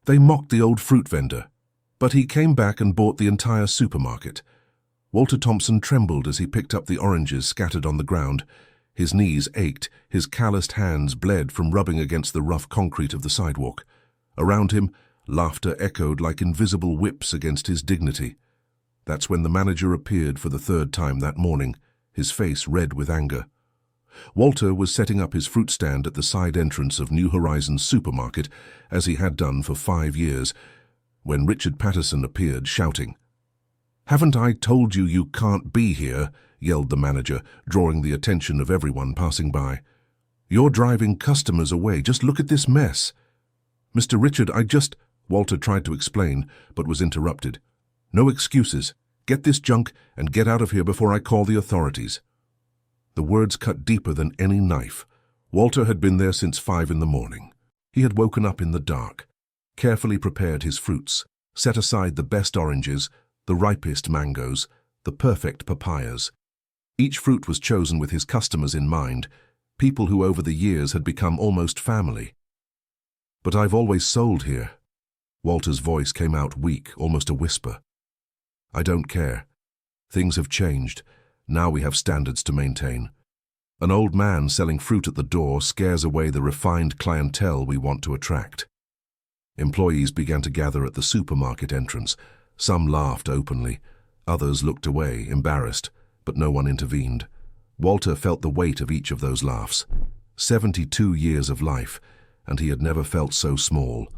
They mocked the old fruit vendor, but he came back and bought the entire supermarket. Walter Thompson trembled as he picked up the oranges scattered on the ground. His knees ached, his calloused hands bled from rubbing against the rough concrete of the sidewalk. Around him, laughter echoed like invisible whips against his dignity. That's when the manager appeared for the third time that morning, his face red with anger. Walter was setting up his fruit stand at the side entrance of New Horizons supermarket, as he had done for 5 years, when Richard Patterson appeared, shouting. "Haven't I told you you can't be here?" yelled the manager, drawing the attention of everyone passing by. "You're driving customers away. Just look at this mess." "Mr. Richard, Walter tried to explain, but was interrupted. "No excuses. Get this junk and get out of here before I call the authorities." The words cut deeper than any knife. Walter had been there since 5 in the morning. He had woken up in the dark, carefully prepared his fruits, set aside the best oranges, the ripest mangoes, the perfect papayas. Each fruit was chosen with his customers in mind, people who over the years had become almost family. "But I've always sold here." Walter's voice came out weak, almost a whisper. "I don't care. Things have changed. Now we have standards to maintain. An old man selling fruit at the door scares away the refined clientele we want to attract." Employees began to gather at the supermarket entrance. Some laughed openly. Others looked away, embarrassed, but no one intervened. Walter felt the weight of each of those laughs. 72 years of life, and he had never felt so small.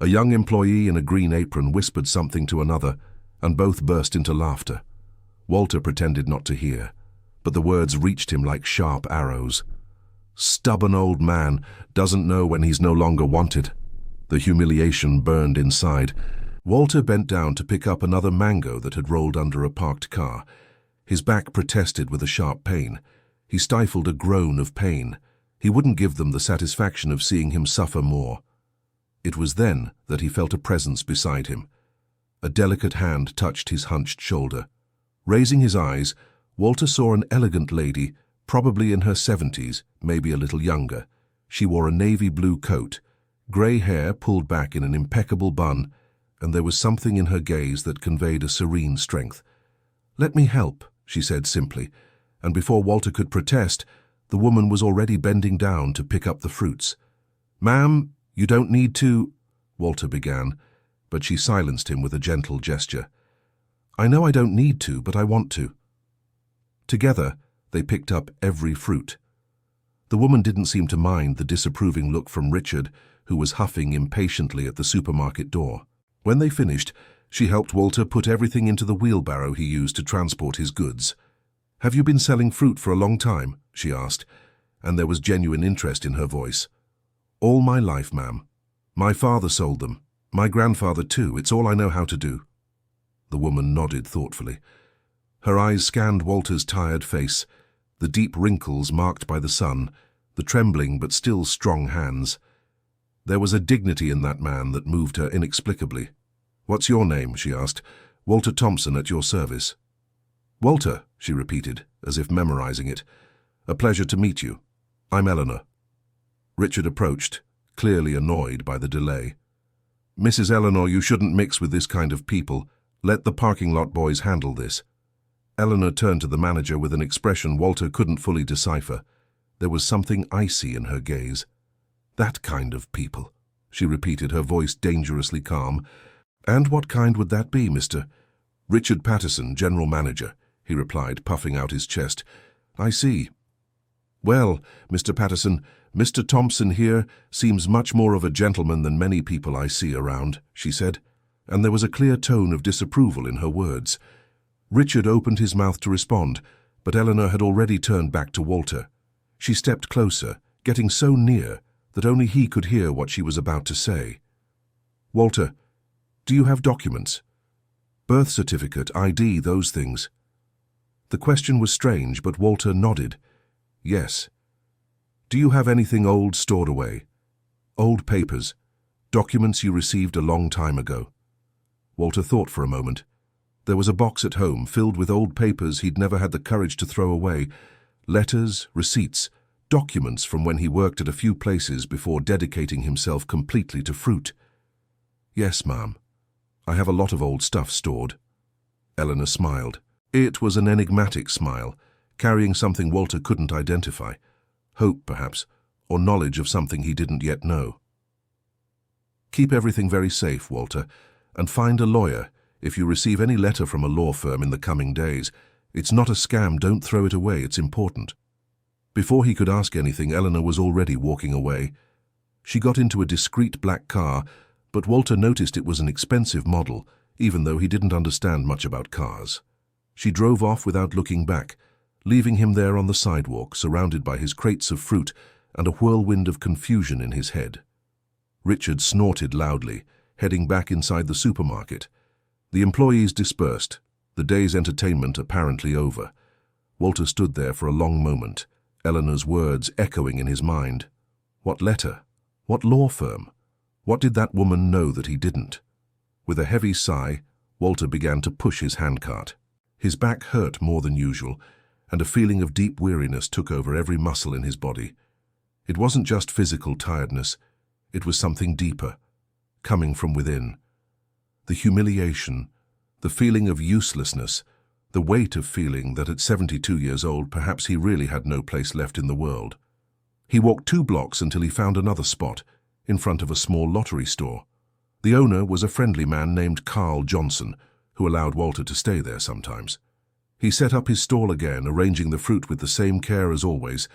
A young employee in a green apron whispered something to another, and both burst into laughter. Walter pretended not to hear, but the words reached him like sharp arrows. "Stubborn old man, doesn't know when he's no longer wanted." The humiliation burned inside. Walter bent down to pick up another mango that had rolled under a parked car. His back protested with a sharp pain. He stifled a groan of pain. He wouldn't give them the satisfaction of seeing him suffer more. It was then that he felt a presence beside him. A delicate hand touched his hunched shoulder. Raising his eyes, Walter saw an elegant lady, probably in her 70s, maybe a little younger. She wore a navy blue coat, grey hair pulled back in an impeccable bun, and there was something in her gaze that conveyed a serene strength. "Let me help," she said simply, and before Walter could protest, the woman was already bending down to pick up the fruits. "Ma'am, you don't need to," Walter began, but she silenced him with a gentle gesture. "I know I don't need to, but I want to." Together, they picked up every fruit. The woman didn't seem to mind the disapproving look from Richard, who was huffing impatiently at the supermarket door. When they finished, she helped Walter put everything into the wheelbarrow he used to transport his goods. "Have you been selling fruit for a long time?" she asked, and there was genuine interest in her voice. "All my life, ma'am. My father sold them. My grandfather too. It's all I know how to do." The woman nodded thoughtfully. Her eyes scanned Walter's tired face, the deep wrinkles marked by the sun, the trembling but still strong hands. There was a dignity in that man that moved her inexplicably. "What's your name?" she asked. "Walter Thompson, at your service." "Walter," she repeated, as if memorizing it. "A pleasure to meet you. I'm Eleanor." Richard approached, clearly annoyed by the delay. "Mrs. Eleanor, you shouldn't mix with this kind of people. Let the parking lot boys handle this." Eleanor turned to the manager with an expression Walter couldn't fully decipher. There was something icy in her gaze. "That kind of people," she repeated, her voice dangerously calm. "And what kind would that be, Mr. Richard Patterson, general manager," he replied, puffing out his chest. "I see. Well, Mr. Patterson, Mr. Thompson here seems much more of a gentleman than many people I see around," she said, and there was a clear tone of disapproval in her words. Richard opened his mouth to respond, but Eleanor had already turned back to Walter. She stepped closer, getting so near that only he could hear what she was about to say. "Walter, do you have documents? Birth certificate, ID, those things?" The question was strange, but Walter nodded. "Yes." "Do you have anything old stored away? Old papers, documents you received a long time ago?" Walter thought for a moment. There was a box at home filled with old papers he'd never had the courage to throw away. Letters, receipts, documents from when he worked at a few places before dedicating himself completely to fruit. "Yes, ma'am. I have a lot of old stuff stored." Eleanor smiled. It was an enigmatic smile, carrying something Walter couldn't identify. Hope, perhaps, or knowledge of something he didn't yet know. "Keep everything very safe, Walter, and find a lawyer if you receive any letter from a law firm in the coming days. It's not a scam, don't throw it away, it's important." Before he could ask anything, Eleanor was already walking away. She got into a discreet black car, but Walter noticed it was an expensive model, even though he didn't understand much about cars. She drove off without looking back, leaving him there on the sidewalk, surrounded by his crates of fruit and a whirlwind of confusion in his head. Richard snorted loudly, heading back inside the supermarket. The employees dispersed, the day's entertainment apparently over. Walter stood there for a long moment, Eleanor's words echoing in his mind. What letter? What law firm? What did that woman know that he didn't? With a heavy sigh, Walter began to push his handcart. His back hurt more than usual, and a feeling of deep weariness took over every muscle in his body. It wasn't just physical tiredness, it was something deeper, coming from within. The humiliation, the feeling of uselessness, the weight of feeling that at 72 years old perhaps he really had no place left in the world. He walked 2 blocks until he found another spot, in front of a small lottery store. The owner was a friendly man named Carl Johnson, who allowed Walter to stay there sometimes. He set up his stall again, arranging the fruit with the same care as always,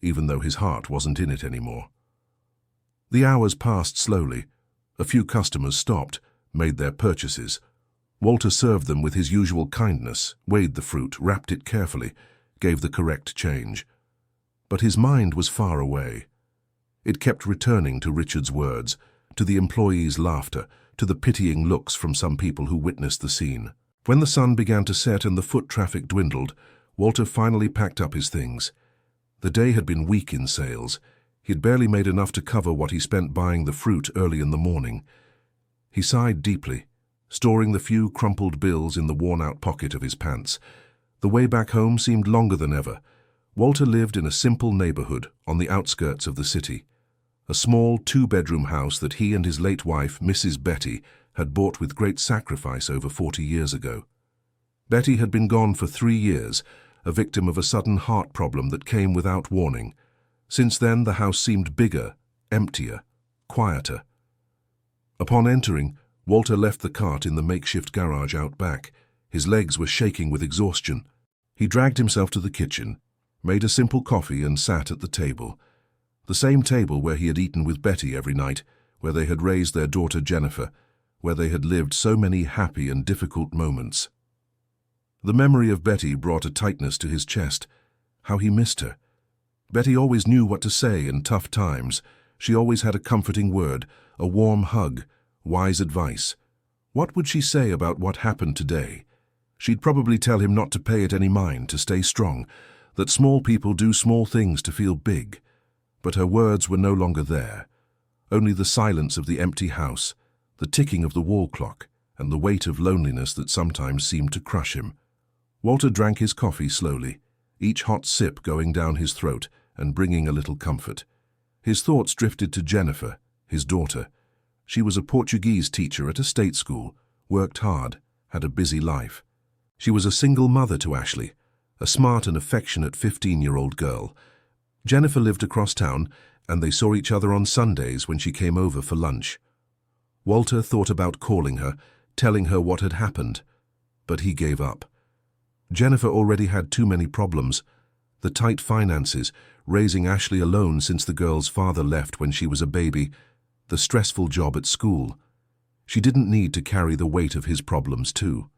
even though his heart wasn't in it anymore. The hours passed slowly. A few customers stopped, made their purchases. Walter served them with his usual kindness, weighed the fruit, wrapped it carefully, gave the correct change. But his mind was far away. It kept returning to Richard's words, to the employees' laughter, to the pitying looks from some people who witnessed the scene. When the sun began to set and the foot traffic dwindled, Walter finally packed up his things. The day had been weak in sales. He had barely made enough to cover what he spent buying the fruit early in the morning. He sighed deeply, storing the few crumpled bills in the worn-out pocket of his pants. The way back home seemed longer than ever. Walter lived in a simple neighborhood on the outskirts of the city. A small 2-bedroom house that he and his late wife, Mrs. Betty, had bought with great sacrifice over 40 years ago. Betty had been gone for 3 years, a victim of a sudden heart problem that came without warning. Since then, the house seemed bigger, emptier, quieter. Upon entering, Walter left the cart in the makeshift garage out back. His legs were shaking with exhaustion. He dragged himself to the kitchen, made a simple coffee and sat at the table. The same table where he had eaten with Betty every night, where they had raised their daughter Jennifer, where they had lived so many happy and difficult moments. The memory of Betty brought a tightness to his chest. How he missed her. Betty always knew what to say in tough times. She always had a comforting word, a warm hug, wise advice. What would she say about what happened today? She'd probably tell him not to pay it any mind, to stay strong, that small people do small things to feel big. But her words were no longer there. Only the silence of the empty house, the ticking of the wall clock, and the weight of loneliness that sometimes seemed to crush him. Walter drank his coffee slowly, each hot sip going down his throat and bringing a little comfort. His thoughts drifted to Jennifer, his daughter. She was a Portuguese teacher at a state school, worked hard, had a busy life. She was a single mother to Ashley, a smart and affectionate 15-year-old girl. Jennifer lived across town, and they saw each other on Sundays when she came over for lunch. Walter thought about calling her, telling her what had happened, but he gave up. Jennifer already had too many problems. The tight finances, raising Ashley alone since the girl's father left when she was a baby, the stressful job at school. She didn't need to carry the weight of his problems too.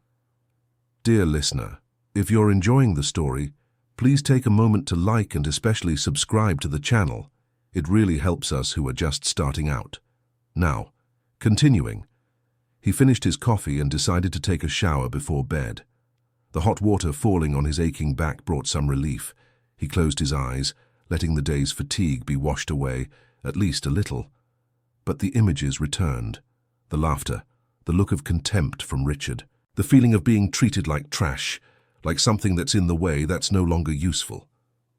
Dear listener, if you're enjoying the story, please take a moment to like and especially subscribe to the channel. It really helps us who are just starting out. Now, continuing. He finished his coffee and decided to take a shower before bed. The hot water falling on his aching back brought some relief. He closed his eyes, letting the day's fatigue be washed away, at least a little. But the images returned. The laughter, the look of contempt from Richard, the feeling of being treated like trash, like something that's in the way, that's no longer useful.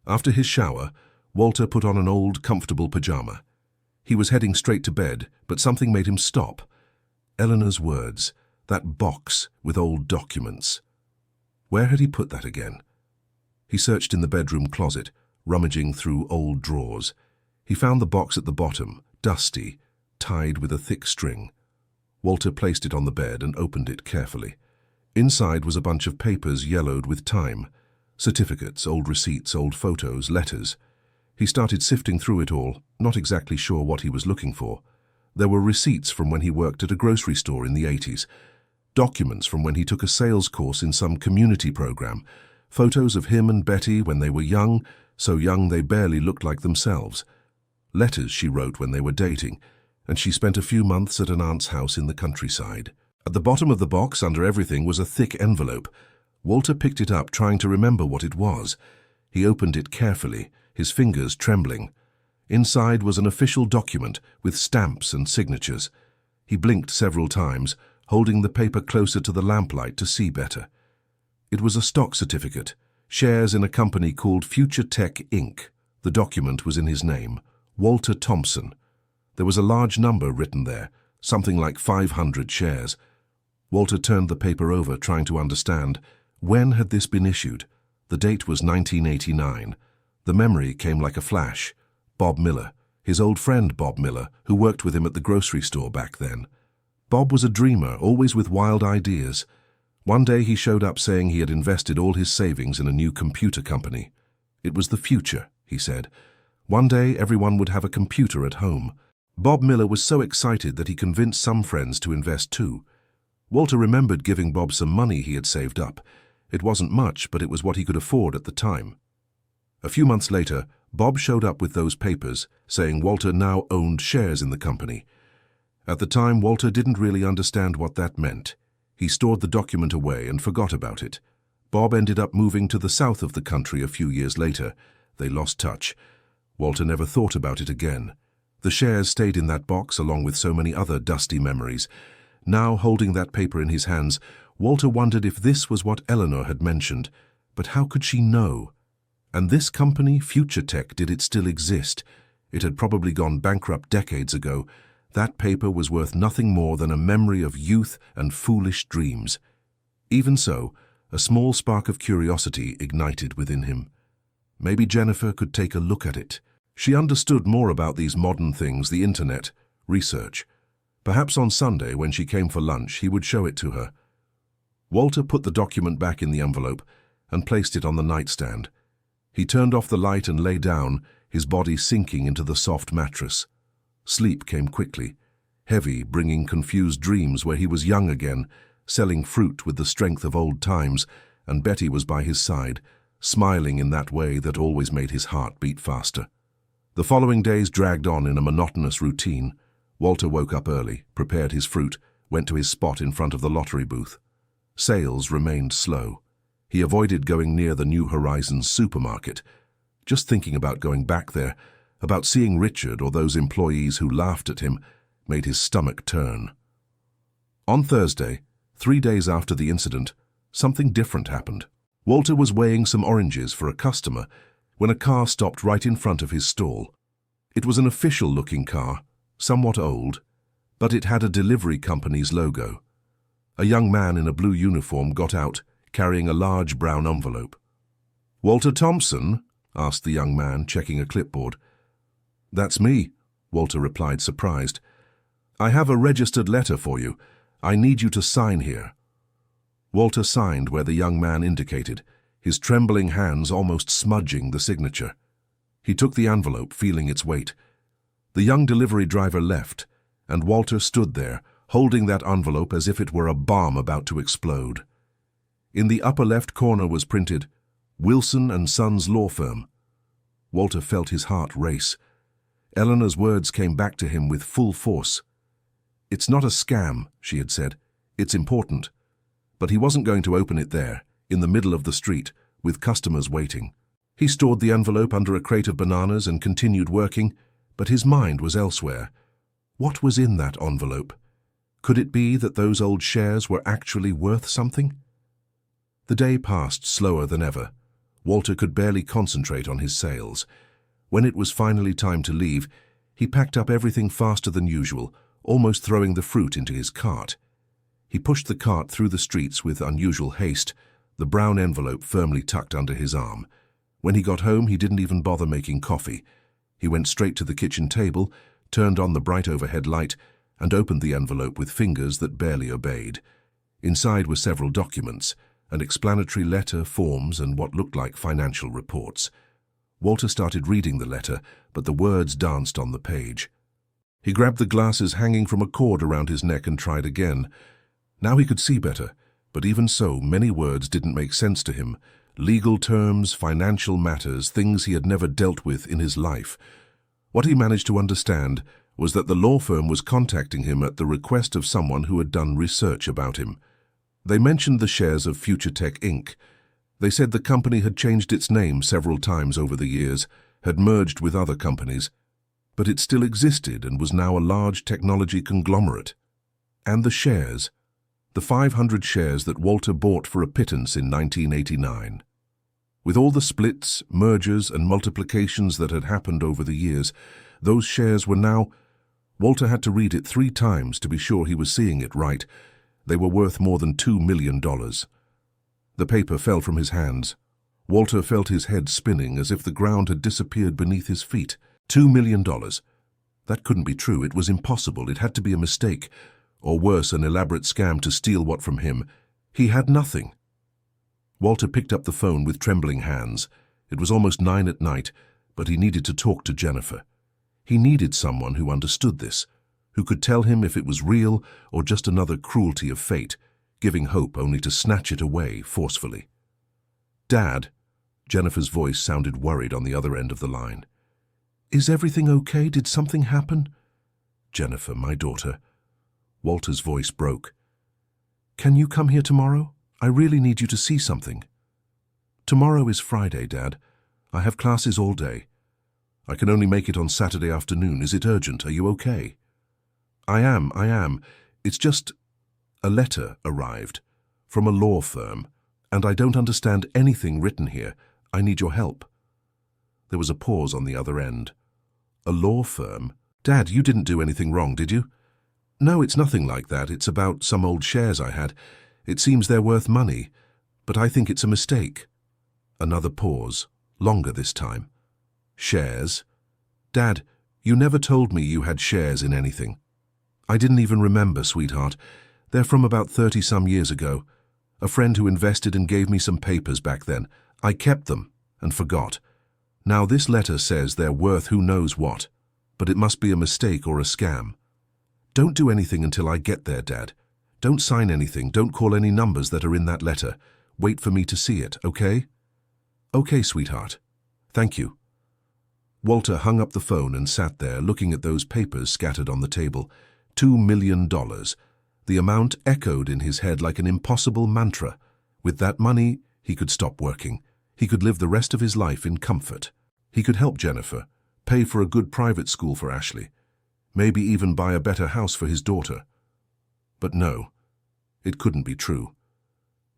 After his shower, Walter put on an old, comfortable pajama. He was heading straight to bed, but something made him stop. Eleanor's words, that box with old documents. Where had he put that again? He searched in the bedroom closet, rummaging through old drawers. He found the box at the bottom, dusty, tied with a thick string. Walter placed it on the bed and opened it carefully. Inside was a bunch of papers yellowed with time. Certificates, old receipts, old photos, letters. He started sifting through it all, not exactly sure what he was looking for. There were receipts from when he worked at a grocery store in the 80s, documents from when he took a sales course in some community program, photos of him and Betty when they were young, so young they barely looked like themselves, letters she wrote when they were dating, and she spent a few months at an aunt's house in the countryside. At the bottom of the box, under everything, was a thick envelope. Walter picked it up, trying to remember what it was. He opened it carefully, his fingers trembling. Inside was an official document with stamps and signatures. He blinked several times, holding the paper closer to the lamplight to see better. It was a stock certificate, shares in a company called Future Tech Inc. The document was in his name, Walter Thompson. There was a large number written there, something like 500 shares. Walter turned the paper over, trying to understand. When had this been issued? The date was 1989. The memory came like a flash. Bob Miller, his old friend Bob Miller, who worked with him at the grocery store back then. Bob was a dreamer, always with wild ideas. One day he showed up saying he had invested all his savings in a new computer company. It was the future, he said. One day everyone would have a computer at home. Bob Miller was so excited that he convinced some friends to invest too. Walter remembered giving Bob some money he had saved up. It wasn't much, but it was what he could afford at the time. A few months later, Bob showed up with those papers, saying Walter now owned shares in the company. At the time, Walter didn't really understand what that meant. He stored the document away and forgot about it. Bob ended up moving to the south of the country a few years later. They lost touch. Walter never thought about it again. The shares stayed in that box along with so many other dusty memories. Now, holding that paper in his hands, Walter wondered if this was what Eleanor had mentioned. But how could she know? And this company, Future Tech, did it still exist? It had probably gone bankrupt decades ago. That paper was worth nothing more than a memory of youth and foolish dreams. Even so, a small spark of curiosity ignited within him. Maybe Jennifer could take a look at it. She understood more about these modern things, the internet, research. Perhaps on Sunday, when she came for lunch, he would show it to her. Walter put the document back in the envelope and placed it on the nightstand. He turned off the light and lay down, his body sinking into the soft mattress. Sleep came quickly, heavy, bringing confused dreams where he was young again, selling fruit with the strength of old times, and Betty was by his side, smiling in that way that always made his heart beat faster. The following days dragged on in a monotonous routine. Walter woke up early, prepared his fruit, went to his spot in front of the lottery booth. Sales remained slow. He avoided going near the New Horizons supermarket. Just thinking about going back there, about seeing Richard or those employees who laughed at him, made his stomach turn. On Thursday, 3 days after the incident, something different happened. Walter was weighing some oranges for a customer when a car stopped right in front of his stall. It was an official-looking car, somewhat old, but it had a delivery company's logo. A young man in a blue uniform got out, carrying a large brown envelope. "Walter Thompson?" asked the young man, checking a clipboard. "That's me," Walter replied, surprised. "I have a registered letter for you. I need you to sign here." Walter signed where the young man indicated, his trembling hands almost smudging the signature. He took the envelope, feeling its weight. The young delivery driver left, and Walter stood there, holding that envelope as if it were a bomb about to explode. In the upper left corner was printed, "Wilson and Sons Law Firm." Walter felt his heart race. Eleanor's words came back to him with full force. "It's not a scam," she had said. "It's important." But he wasn't going to open it there, in the middle of the street, with customers waiting. He stored the envelope under a crate of bananas and continued working, but his mind was elsewhere. What was in that envelope? Could it be that those old shares were actually worth something? The day passed slower than ever. Walter could barely concentrate on his sales. When it was finally time to leave, he packed up everything faster than usual, almost throwing the fruit into his cart. He pushed the cart through the streets with unusual haste, the brown envelope firmly tucked under his arm. When he got home, he didn't even bother making coffee. He went straight to the kitchen table, turned on the bright overhead light, and opened the envelope with fingers that barely obeyed. Inside were several documents, an explanatory letter, forms, and what looked like financial reports. Walter started reading the letter, but the words danced on the page. He grabbed the glasses hanging from a cord around his neck and tried again. Now he could see better, but even so, many words didn't make sense to him. Legal terms, financial matters, things he had never dealt with in his life. What he managed to understand was that the law firm was contacting him at the request of someone who had done research about him. They mentioned the shares of FutureTech Inc. They said the company had changed its name several times over the years, had merged with other companies, but it still existed and was now a large technology conglomerate. And the shares, the 500 shares that Walter bought for a pittance in 1989. With all the splits, mergers, and multiplications that had happened over the years, those shares were now— Walter had to read it 3 times to be sure he was seeing it right. They were worth more than $2 million. The paper fell from his hands. Walter felt his head spinning as if the ground had disappeared beneath his feet. $2 million. That couldn't be true. It was impossible. It had to be a mistake, or worse, an elaborate scam to steal what from him. He had nothing. Walter picked up the phone with trembling hands. It was almost 9 at night, but he needed to talk to Jennifer. He needed someone who understood this, who could tell him if it was real or just another cruelty of fate, giving hope only to snatch it away forcefully. "Dad," Jennifer's voice sounded worried on the other end of the line. "Is everything okay? Did something happen?" "Jennifer, my daughter." Walter's voice broke. "Can you come here tomorrow? I really need you to see something." "Tomorrow is Friday, Dad. I have classes all day. I can only make it on Saturday afternoon. Is it urgent? Are you okay?" I am. It's just— a letter arrived from a law firm, and I don't understand anything written here. I need your help." There was a pause on the other end. "A law firm? Dad, you didn't do anything wrong, did you?" "No, it's nothing like that. It's about some old shares I had. It seems they're worth money, but I think it's a mistake." Another pause, longer this time. "Shares? Dad, you never told me you had shares in anything." "I didn't even remember, sweetheart. They're from about 30-some years ago. A friend who invested and gave me some papers back then. I kept them and forgot. Now this letter says they're worth who knows what, but it must be a mistake or a scam. Don't do anything until I get there, Dad. Don't sign anything. Don't call any numbers that are in that letter. Wait for me to see it, okay?" "Okay, sweetheart. Thank you." Walter hung up the phone and sat there looking at those papers scattered on the table. $2 million. The amount echoed in his head like an impossible mantra. With that money, he could stop working. He could live the rest of his life in comfort. He could help Jennifer, pay for a good private school for Ashley, maybe even buy a better house for his daughter. But no, it couldn't be true.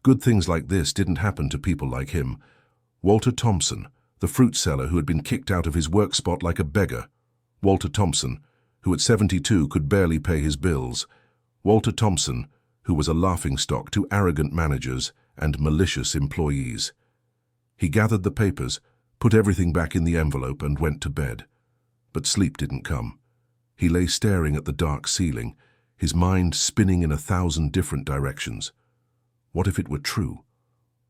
Good things like this didn't happen to people like him. Walter Thompson, the fruit seller who had been kicked out of his work spot like a beggar. Walter Thompson, who at 72 could barely pay his bills. Walter Thompson, who was a laughingstock to arrogant managers and malicious employees. He gathered the papers, put everything back in the envelope and went to bed. But sleep didn't come. He lay staring at the dark ceiling, his mind spinning in 1,000 different directions. What if it were true?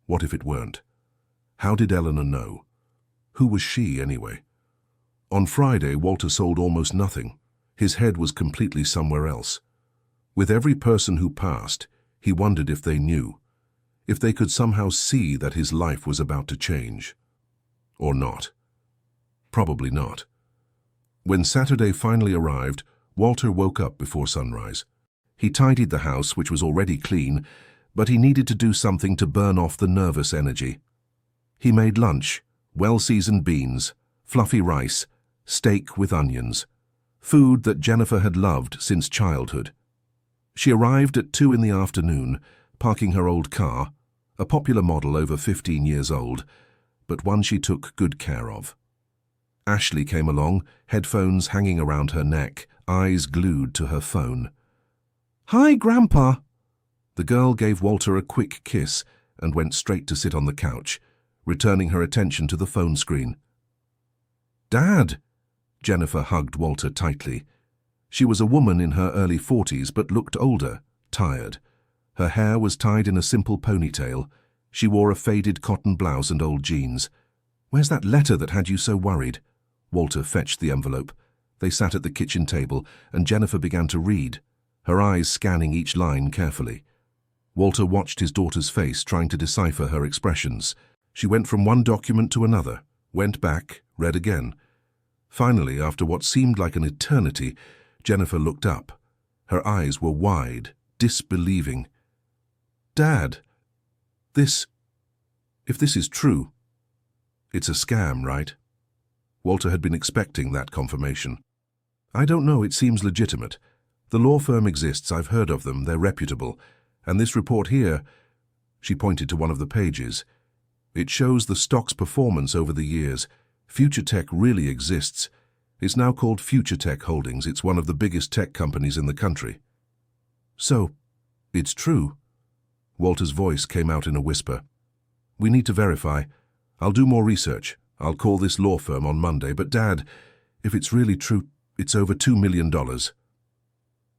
What if it weren't? How did Eleanor know? Who was she, anyway? On Friday, Walter sold almost nothing. His head was completely somewhere else. With every person who passed, he wondered if they knew, if they could somehow see that his life was about to change. Or not. Probably not. When Saturday finally arrived, Walter woke up before sunrise. He tidied the house, which was already clean, but he needed to do something to burn off the nervous energy. He made lunch, well-seasoned beans, fluffy rice, steak with onions, food that Jennifer had loved since childhood. She arrived at 2 in the afternoon, parking her old car, a popular model over 15 years old, but one she took good care of. Ashley came along, headphones hanging around her neck, eyes glued to her phone. "Hi, Grandpa." The girl gave Walter a quick kiss and went straight to sit on the couch, returning her attention to the phone screen. "Dad!" Jennifer hugged Walter tightly. She was a woman in her early 40s but looked older, tired. Her hair was tied in a simple ponytail. She wore a faded cotton blouse and old jeans. "Where's that letter that had you so worried?" Walter fetched the envelope. They sat at the kitchen table, and Jennifer began to read, her eyes scanning each line carefully. Walter watched his daughter's face, trying to decipher her expressions. She went from one document to another, went back, read again. Finally, after what seemed like an eternity, Jennifer looked up. Her eyes were wide, disbelieving. "Dad, if this is true, it's a scam, right?" Walter had been expecting that confirmation. "I don't know, it seems legitimate. The law firm exists, I've heard of them, they're reputable. And this report here," she pointed to one of the pages, "it shows the stock's performance over the years. FutureTech really exists. It's now called FutureTech Holdings. It's one of the biggest tech companies in the country." "So, it's true?" Walter's voice came out in a whisper. "We need to verify. I'll do more research. I'll call this law firm on Monday. But Dad, if it's really true, it's over $2 million.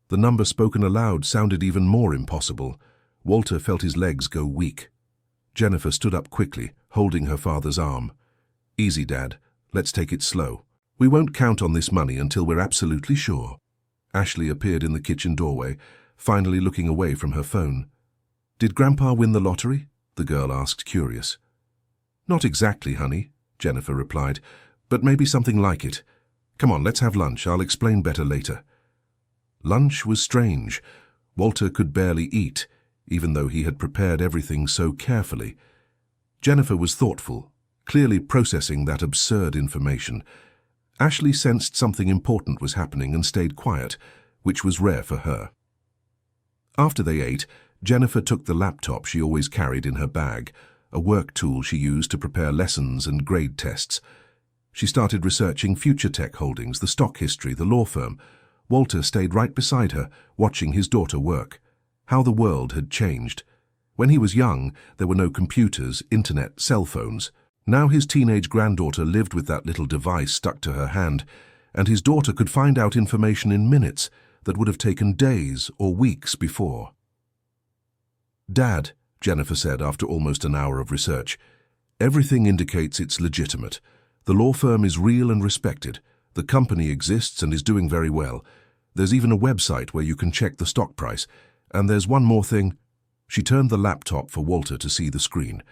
The number spoken aloud sounded even more impossible. Walter felt his legs go weak. Jennifer stood up quickly, holding her father's arm. "Easy, Dad. Let's take it slow. We won't count on this money until we're absolutely sure." Ashley appeared in the kitchen doorway, finally looking away from her phone. "Did Grandpa win the lottery?" the girl asked, curious. "Not exactly, honey," Jennifer replied, "but maybe something like it. Come on, let's have lunch. I'll explain better later." Lunch was strange. Walter could barely eat, even though he had prepared everything so carefully. Jennifer was thoughtful, clearly processing that absurd information. Ashley sensed something important was happening and stayed quiet, which was rare for her. After they ate, Jennifer took the laptop she always carried in her bag, a work tool she used to prepare lessons and grade tests. She started researching FutureTech Holdings, the stock history, the law firm. Walter stayed right beside her, watching his daughter work. How the world had changed. When he was young, there were no computers, internet, cell phones. Now his teenage granddaughter lived with that little device stuck to her hand, and his daughter could find out information in minutes that would have taken days or weeks before. "Dad," Jennifer said after almost an hour of research, "everything indicates it's legitimate. The law firm is real and respected. The company exists and is doing very well. There's even a website where you can check the stock price. And there's one more thing." She turned the laptop for Walter to see the screen.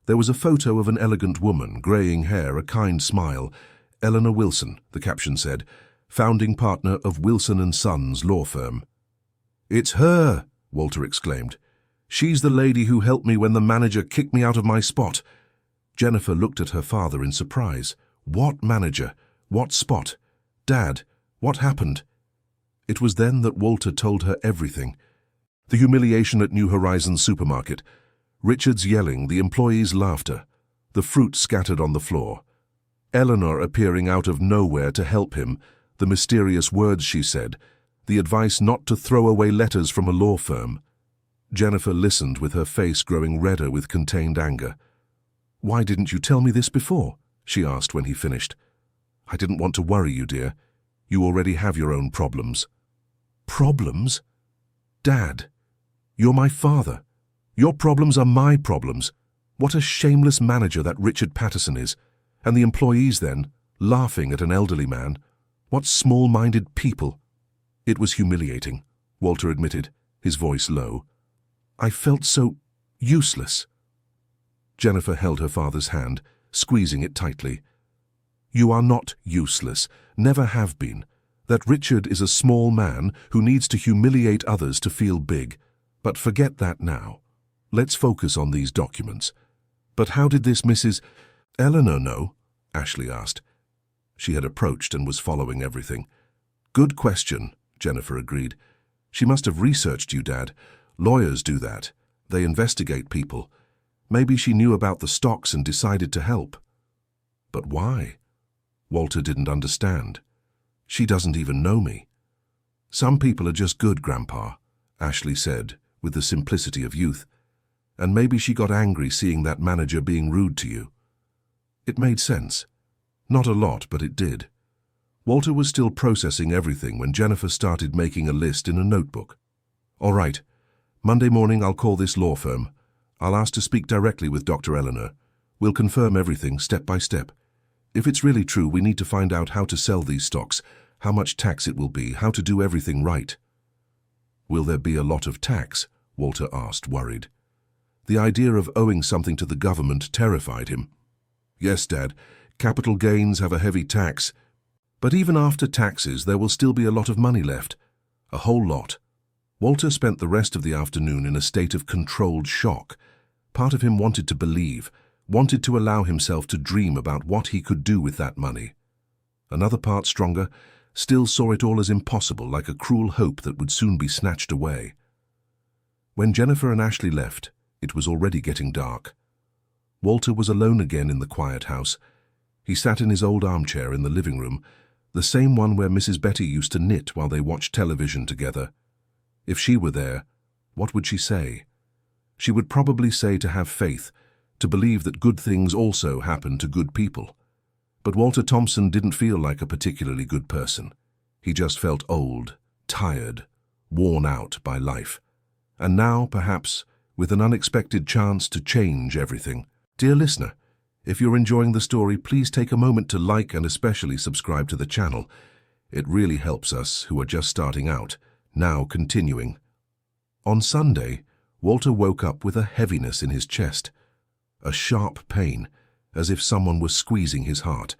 There was a photo of an elegant woman, graying hair, a kind smile. "Eleanor Wilson," the caption said, "founding partner of Wilson & Sons law firm." "It's her!" Walter exclaimed. "She's the lady who helped me when the manager kicked me out of my spot." Jennifer looked at her father in surprise. What manager? What spot? Dad, what happened? It was then that Walter told her everything. The humiliation at New Horizons supermarket, Richard's yelling, the employees' laughter, the fruit scattered on the floor, Eleanor appearing out of nowhere to help him, the mysterious words she said, the advice not to throw away letters from a law firm. Jennifer listened with her face growing redder with contained anger. "Why didn't you tell me this before?" she asked when he finished. "I didn't want to worry you, dear. You already have your own problems." "Problems? Dad, you're my father. Your problems are my problems. What a shameless manager that Richard Patterson is. And the employees then, laughing at an elderly man. What small-minded people." "It was humiliating," Walter admitted, his voice low. "I felt so useless." Jennifer held her father's hand, squeezing it tightly. "You are not useless, never have been. That Richard is a small man who needs to humiliate others to feel big. But forget that now. Let's focus on these documents." "But how did this Mrs. Eleanor know?" Ashley asked. She had approached and was following everything. "Good question," Jennifer agreed. "She must have researched you, Dad. Lawyers do that. They investigate people. Maybe she knew about the stocks and decided to help." "But why?" Walter didn't understand. "She doesn't even know me." "Some people are just good, Grandpa," Ashley said, with the simplicity of youth. "And maybe she got angry seeing that manager being rude to you." It made sense. Not a lot, but it did. Walter was still processing everything when Jennifer started making a list in a notebook. "All right. Monday morning I'll call this law firm. I'll ask to speak directly with Dr. Eleanor. We'll confirm everything step by step. If it's really true, we need to find out how to sell these stocks, how much tax it will be, how to do everything right." "Will there be a lot of tax?" Walter asked, worried. The idea of owing something to the government terrified him. "Yes, Dad. Capital gains have a heavy tax. But even after taxes, there will still be a lot of money left. A whole lot." Walter spent the rest of the afternoon in a state of controlled shock. Part of him wanted to believe, wanted to allow himself to dream about what he could do with that money. Another part, stronger, still saw it all as impossible, like a cruel hope that would soon be snatched away. When Jennifer and Ashley left, it was already getting dark. Walter was alone again in the quiet house. He sat in his old armchair in the living room, the same one where Mrs. Betty used to knit while they watched television together. If she were there, what would she say? She would probably say to have faith, to believe that good things also happen to good people. But Walter Thompson didn't feel like a particularly good person. He just felt old, tired, worn out by life. And now, perhaps, with an unexpected chance to change everything. Dear listener, if you're enjoying the story, please take a moment to like and especially subscribe to the channel. It really helps us, who are just starting out. Now continuing. On Sunday, Walter woke up with a heaviness in his chest, a sharp pain, as if someone was squeezing his heart.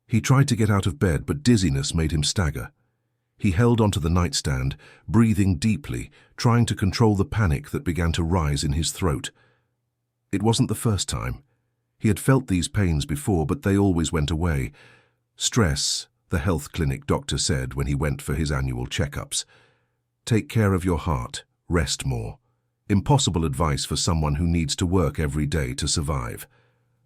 He tried to get out of bed, but dizziness made him stagger. He held onto the nightstand, breathing deeply, trying to control the panic that began to rise in his throat. It wasn't the first time. He had felt these pains before, but they always went away. Stress, the health clinic doctor said when he went for his annual checkups. Take care of your heart, rest more. Impossible advice for someone who needs to work every day to survive.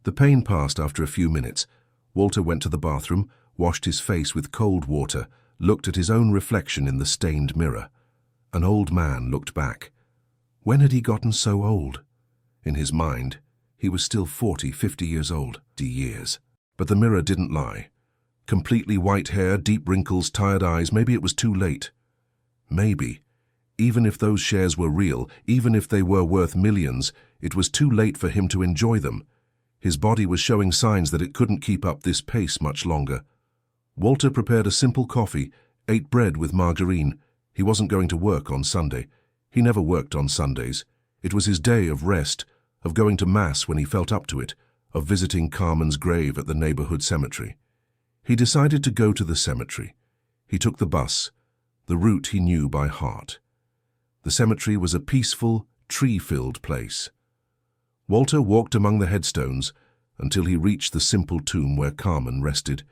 The pain passed after a few minutes. Walter went to the bathroom, washed his face with cold water, looked at his own reflection in the stained mirror. An old man looked back. When had he gotten so old? In his mind, he was still 40, 50 years old. Years. But the mirror didn't lie. Completely white hair, deep wrinkles, tired eyes. Maybe it was too late. Maybe. Even if those shares were real, even if they were worth millions, it was too late for him to enjoy them. His body was showing signs that it couldn't keep up this pace much longer. Walter prepared a simple coffee, ate bread with margarine. He wasn't going to work on Sunday. He never worked on Sundays. It was his day of rest, of going to Mass when he felt up to it, of visiting Carmen's grave at the neighborhood cemetery. He decided to go to the cemetery. He took the bus, the route he knew by heart. The cemetery was a peaceful, tree-filled place. Walter walked among the headstones until he reached the simple tomb where Carmen rested.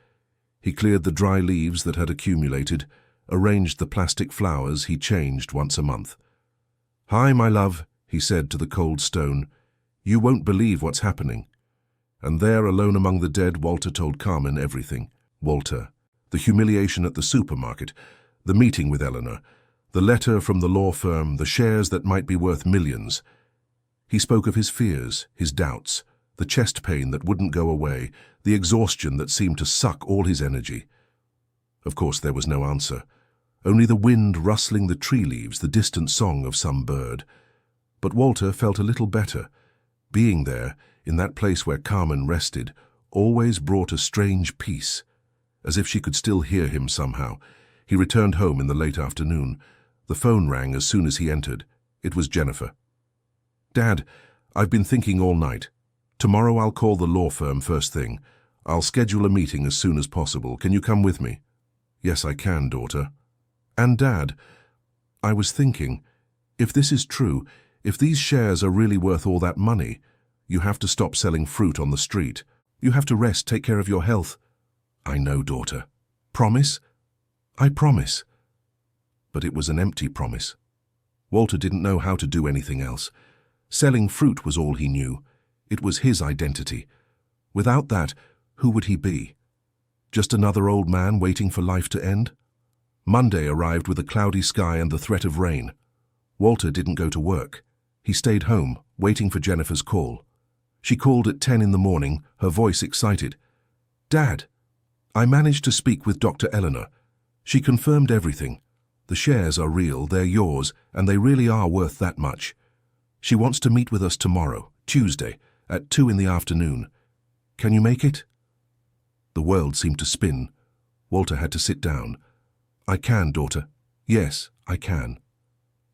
He cleared the dry leaves that had accumulated, arranged the plastic flowers he changed once a month. "Hi, my love," he said to the cold stone. "You won't believe what's happening." And there, alone among the dead, Walter told Carmen everything. Walter, the humiliation at the supermarket, the meeting with Eleanor, the letter from the law firm, the shares that might be worth millions. He spoke of his fears, his doubts, the chest pain that wouldn't go away, the exhaustion that seemed to suck all his energy. Of course, there was no answer. Only the wind rustling the tree leaves, the distant song of some bird. But Walter felt a little better. Being there, in that place where Carmen rested, always brought a strange peace, as if she could still hear him somehow. He returned home in the late afternoon. The phone rang as soon as he entered. It was Jennifer. "Dad, I've been thinking all night. Tomorrow I'll call the law firm first thing. I'll schedule a meeting as soon as possible. Can you come with me?" "Yes, I can, daughter." "And Dad, I was thinking, if this is true, if these shares are really worth all that money, you have to stop selling fruit on the street. You have to rest, take care of your health." "I know, daughter." "Promise?" "I promise." But it was an empty promise. Walter didn't know how to do anything else. Selling fruit was all he knew. It was his identity. Without that, who would he be? Just another old man waiting for life to end? Monday arrived with a cloudy sky and the threat of rain. Walter didn't go to work. He stayed home, waiting for Jennifer's call. She called at 10 in the morning, her voice excited. "Dad, I managed to speak with Dr. Eleanor. She confirmed everything. The shares are real, they're yours, and they really are worth that much. She wants to meet with us tomorrow, Tuesday, at 2 in the afternoon. Can you make it?" The world seemed to spin. Walter had to sit down. "I can, daughter. Yes, I can."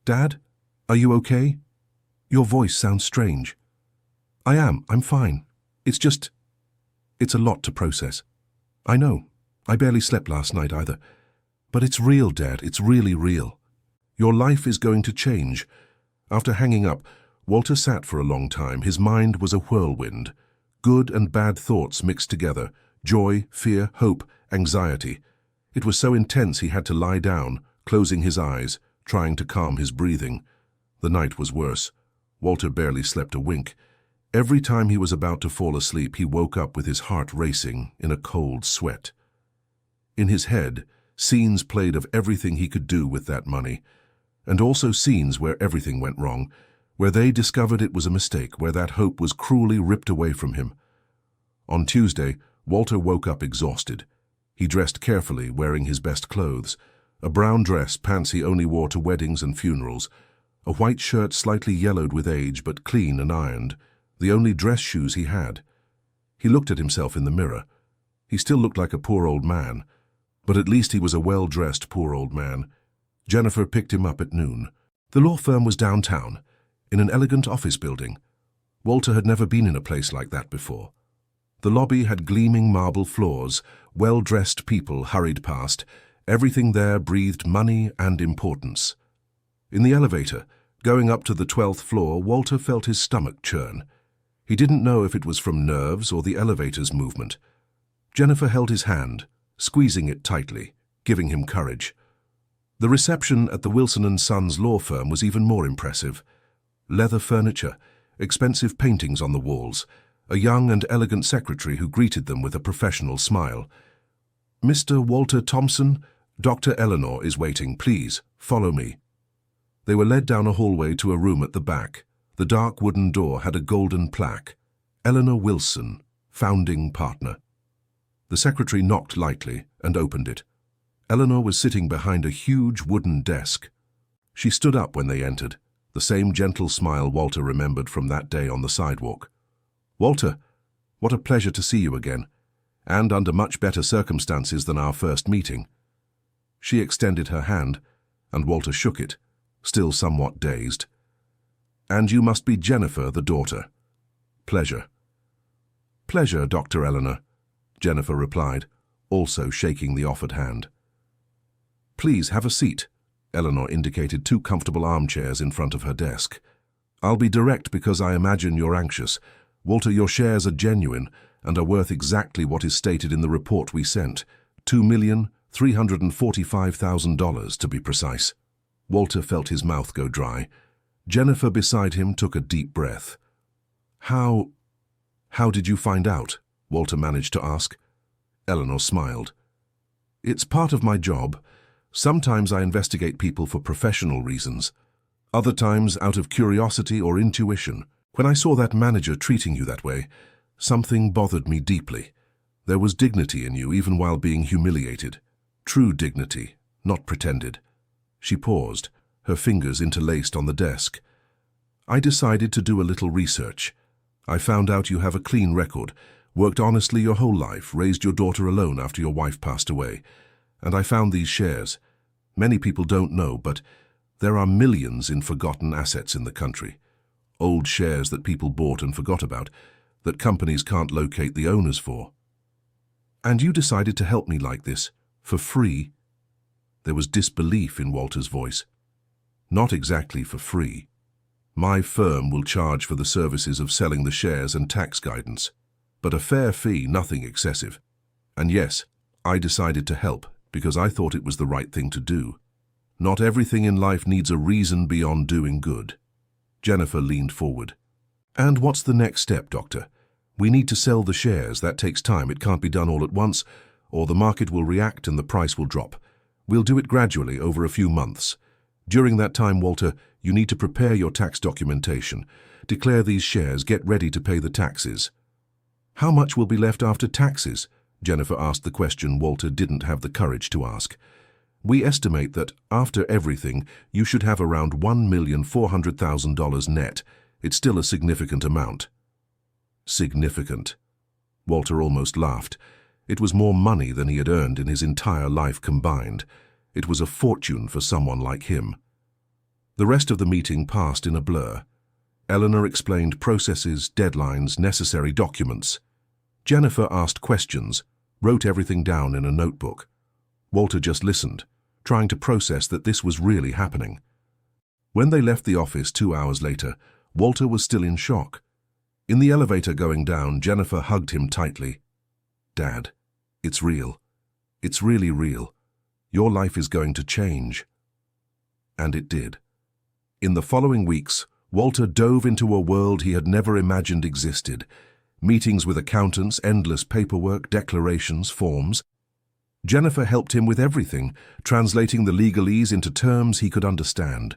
"Dad, are you okay? Your voice sounds strange." I'm fine. It's a lot to process. I know. I barely slept last night either. But it's real, Dad. It's really real. Your life is going to change." After hanging up, Walter sat for a long time. His mind was a whirlwind. Good and bad thoughts mixed together. Joy, fear, hope, anxiety. It was so intense he had to lie down, closing his eyes, trying to calm his breathing. The night was worse. Walter barely slept a wink. Every time he was about to fall asleep, he woke up with his heart racing, in a cold sweat. In his head, scenes played of everything he could do with that money, and also scenes where everything went wrong, where they discovered it was a mistake, where that hope was cruelly ripped away from him. On Tuesday, Walter woke up exhausted. He dressed carefully, wearing his best clothes, a brown dress, pants he only wore to weddings and funerals, a white shirt slightly yellowed with age but clean and ironed, the only dress shoes he had. He looked at himself in the mirror. He still looked like a poor old man, but at least he was a well-dressed poor old man. Jennifer picked him up at noon. The law firm was downtown, in an elegant office building. Walter had never been in a place like that before. The lobby had gleaming marble floors, well-dressed people hurried past. Everything there breathed money and importance. In the elevator, going up to the 12th floor, Walter felt his stomach churn. He didn't know if it was from nerves or the elevator's movement. Jennifer held his hand, squeezing it tightly, giving him courage. The reception at the Wilson & Sons law firm was even more impressive. Leather furniture, expensive paintings on the walls, a young and elegant secretary who greeted them with a professional smile. "Mr. Walter Thompson, Dr. Eleanor is waiting. Please, follow me." They were led down a hallway to a room at the back. The dark wooden door had a golden plaque. Eleanor Wilson, founding partner. The secretary knocked lightly and opened it. Eleanor was sitting behind a huge wooden desk. She stood up when they entered, the same gentle smile Walter remembered from that day on the sidewalk. "Walter, what a pleasure to see you again, and under much better circumstances than our first meeting." She extended her hand, and Walter shook it, still somewhat dazed. "And you must be Jennifer, the daughter." "Pleasure." "Pleasure, Dr. Eleanor," Jennifer replied, also shaking the offered hand. "Please have a seat." Eleanor indicated 2 comfortable armchairs in front of her desk. "I'll be direct because I imagine you're anxious. Walter, your shares are genuine and are worth exactly what is stated in the report we sent, $2,345,000 to be precise." Walter felt his mouth go dry. Jennifer beside him took a deep breath. How did you find out?" Walter managed to ask. Eleanor smiled. "It's part of my job. Sometimes I investigate people for professional reasons. Other times out of curiosity or intuition. When I saw that manager treating you that way, something bothered me deeply. There was dignity in you even while being humiliated. True dignity, not pretended." She paused, her fingers interlaced on the desk. "I decided to do a little research. I found out you have a clean record, worked honestly your whole life, raised your daughter alone after your wife passed away. And I found these shares. Many people don't know, but there are millions in forgotten assets in the country. Old shares that people bought and forgot about, that companies can't locate the owners for. And you decided to help me like this, for free?" There was disbelief in Walter's voice. "Not exactly for free. My firm will charge for the services of selling the shares and tax guidance, but a fair fee, nothing excessive. And yes, I decided to help because I thought it was the right thing to do. Not everything in life needs a reason beyond doing good." Jennifer leaned forward. "And what's the next step, Doctor? We need to sell the shares. That takes time. It can't be done all at once, or the market will react and the price will drop. We'll do it gradually over a few months. During that time, Walter, you need to prepare your tax documentation. Declare these shares, get ready to pay the taxes. How much will be left after taxes? Jennifer asked the question Walter didn't have the courage to ask. We estimate that, after everything, you should have around $1,400,000 net. It's still a significant amount. Significant. Walter almost laughed. It was more money than he had earned in his entire life combined. It was a fortune for someone like him. The rest of the meeting passed in a blur. Eleanor explained processes, deadlines, necessary documents. Jennifer asked questions, wrote everything down in a notebook. Walter just listened, trying to process that this was really happening. When they left the office 2 hours later, Walter was still in shock. In the elevator going down, Jennifer hugged him tightly. Dad, it's real. It's really real. Your life is going to change. And it did. In the following weeks, Walter dove into a world he had never imagined existed. Meetings with accountants, endless paperwork, declarations, forms. Jennifer helped him with everything, translating the legalese into terms he could understand.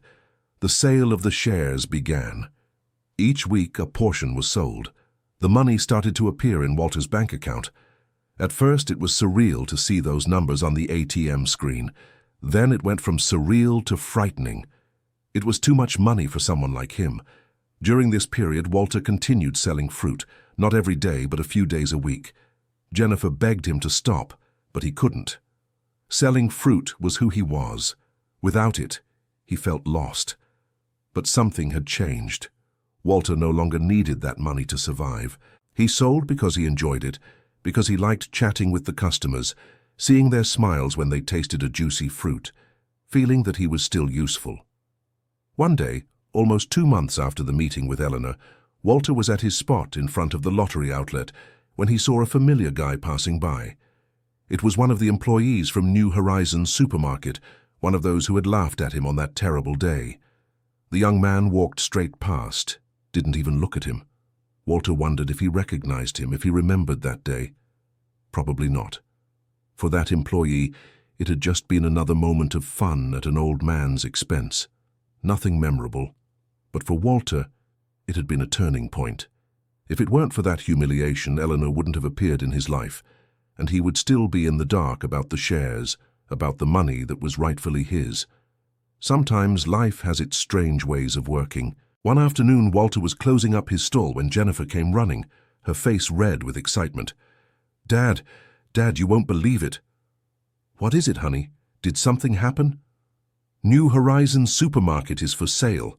The sale of the shares began. Each week a portion was sold. The money started to appear in Walter's bank account. At first it was surreal to see those numbers on the ATM screen. Then it went from surreal to frightening. It was too much money for someone like him. During this period, Walter continued selling fruit, not every day but a few days a week. Jennifer begged him to stop, but he couldn't. Selling fruit was who he was. Without it, he felt lost. But something had changed. Walter no longer needed that money to survive. He sold because he enjoyed it, because he liked chatting with the customers, seeing their smiles when they tasted a juicy fruit, feeling that he was still useful. One day, almost 2 months after the meeting with Eleanor, Walter was at his spot in front of the lottery outlet when he saw a familiar guy passing by. It was one of the employees from New Horizons supermarket, one of those who had laughed at him on that terrible day. The young man walked straight past, didn't even look at him. Walter wondered if he recognized him, if he remembered that day. Probably not. For that employee, it had just been another moment of fun at an old man's expense. Nothing memorable. But for Walter, it had been a turning point. If it weren't for that humiliation, Eleanor wouldn't have appeared in his life, and he would still be in the dark about the shares, about the money that was rightfully his. Sometimes life has its strange ways of working. One afternoon, Walter was closing up his stall when Jennifer came running, her face red with excitement. Dad, you won't believe it." "What is it, honey? Did something happen?" "New Horizons supermarket is for sale."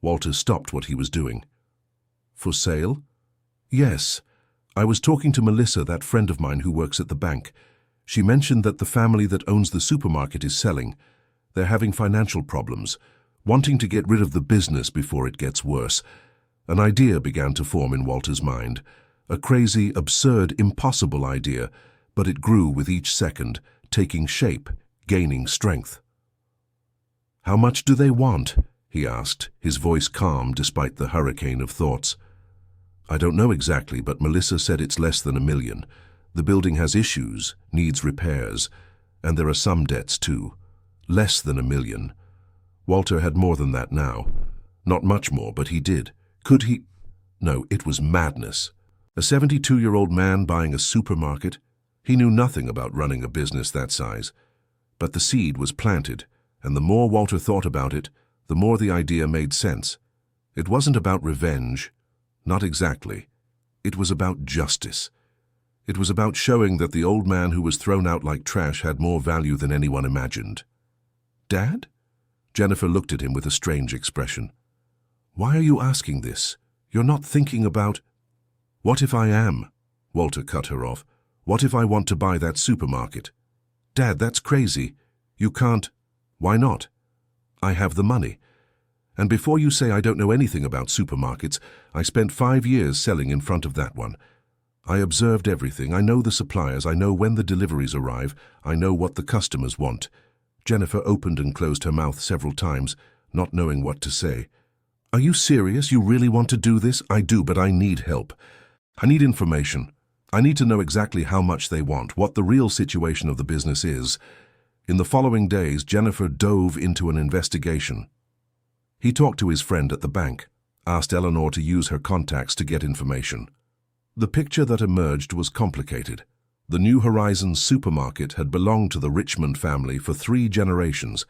Walter stopped what he was doing. "For sale?" "Yes. I was talking to Melissa, that friend of mine who works at the bank. She mentioned that the family that owns the supermarket is selling. They're having financial problems, wanting to get rid of the business before it gets worse." An idea began to form in Walter's mind. A crazy, absurd, impossible idea, but it grew with each second, taking shape, gaining strength. "How much do they want?" he asked, his voice calm despite the hurricane of thoughts. "I don't know exactly, but Melissa said it's less than $1 million. The building has issues, needs repairs, and there are some debts too. Less than $1 million. Walter had more than that now. Not much more, but he did. Could he? No, it was madness. A 72-year-old man buying a supermarket? He knew nothing about running a business that size. But the seed was planted, and the more Walter thought about it, the more the idea made sense. It wasn't about revenge. Not exactly. It was about justice. It was about showing that the old man who was thrown out like trash had more value than anyone imagined. "Dad?" Jennifer looked at him with a strange expression. "Why are you asking this? You're not thinking about—" "What if I am?" Walter cut her off. "What if I want to buy that supermarket?" "Dad, that's crazy. You can't—" "Why not? I have the money. And before you say I don't know anything about supermarkets, I spent 5 years selling in front of that one. I observed everything. I know the suppliers. I know when the deliveries arrive. I know what the customers want." Jennifer opened and closed her mouth several times, not knowing what to say. "Are you serious? You really want to do this?" "I do, but I need help. I need information. I need to know exactly how much they want, what the real situation of the business is." In the following days, Jennifer dove into an investigation. He talked to his friend at the bank, asked Eleanor to use her contacts to get information. The picture that emerged was complicated. The New Horizons supermarket had belonged to the Richmond family for 3 generations.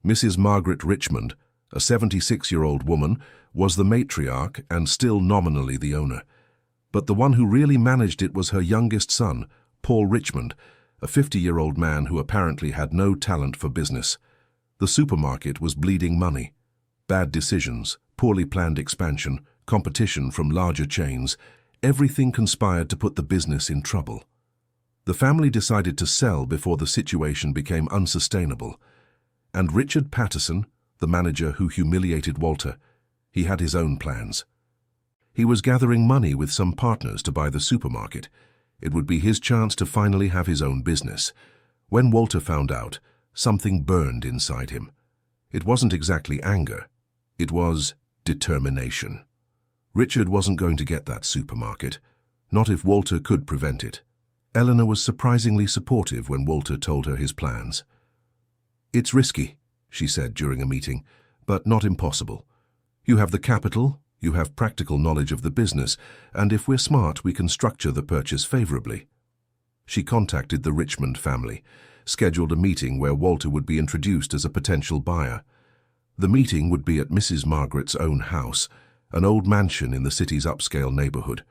Mrs. Margaret Richmond, a 76-year-old woman, was the matriarch and still nominally the owner. But the one who really managed it was her youngest son, Paul Richmond, a 50-year-old man who apparently had no talent for business. The supermarket was bleeding money. Bad decisions, poorly planned expansion, competition from larger chains, everything conspired to put the business in trouble. The family decided to sell before the situation became unsustainable. And Richard Patterson, the manager who humiliated Walter, he had his own plans. He was gathering money with some partners to buy the supermarket. It would be his chance to finally have his own business. When Walter found out, something burned inside him. It wasn't exactly anger. It was determination. Richard wasn't going to get that supermarket, not if Walter could prevent it. Eleanor was surprisingly supportive when Walter told her his plans. "It's risky," she said during a meeting, "but not impossible. You have the capital, you have practical knowledge of the business, and if we're smart, we can structure the purchase favorably." She contacted the Richmond family, scheduled a meeting where Walter would be introduced as a potential buyer. The meeting would be at Mrs. Margaret's own house, an old mansion in the city's upscale neighborhood.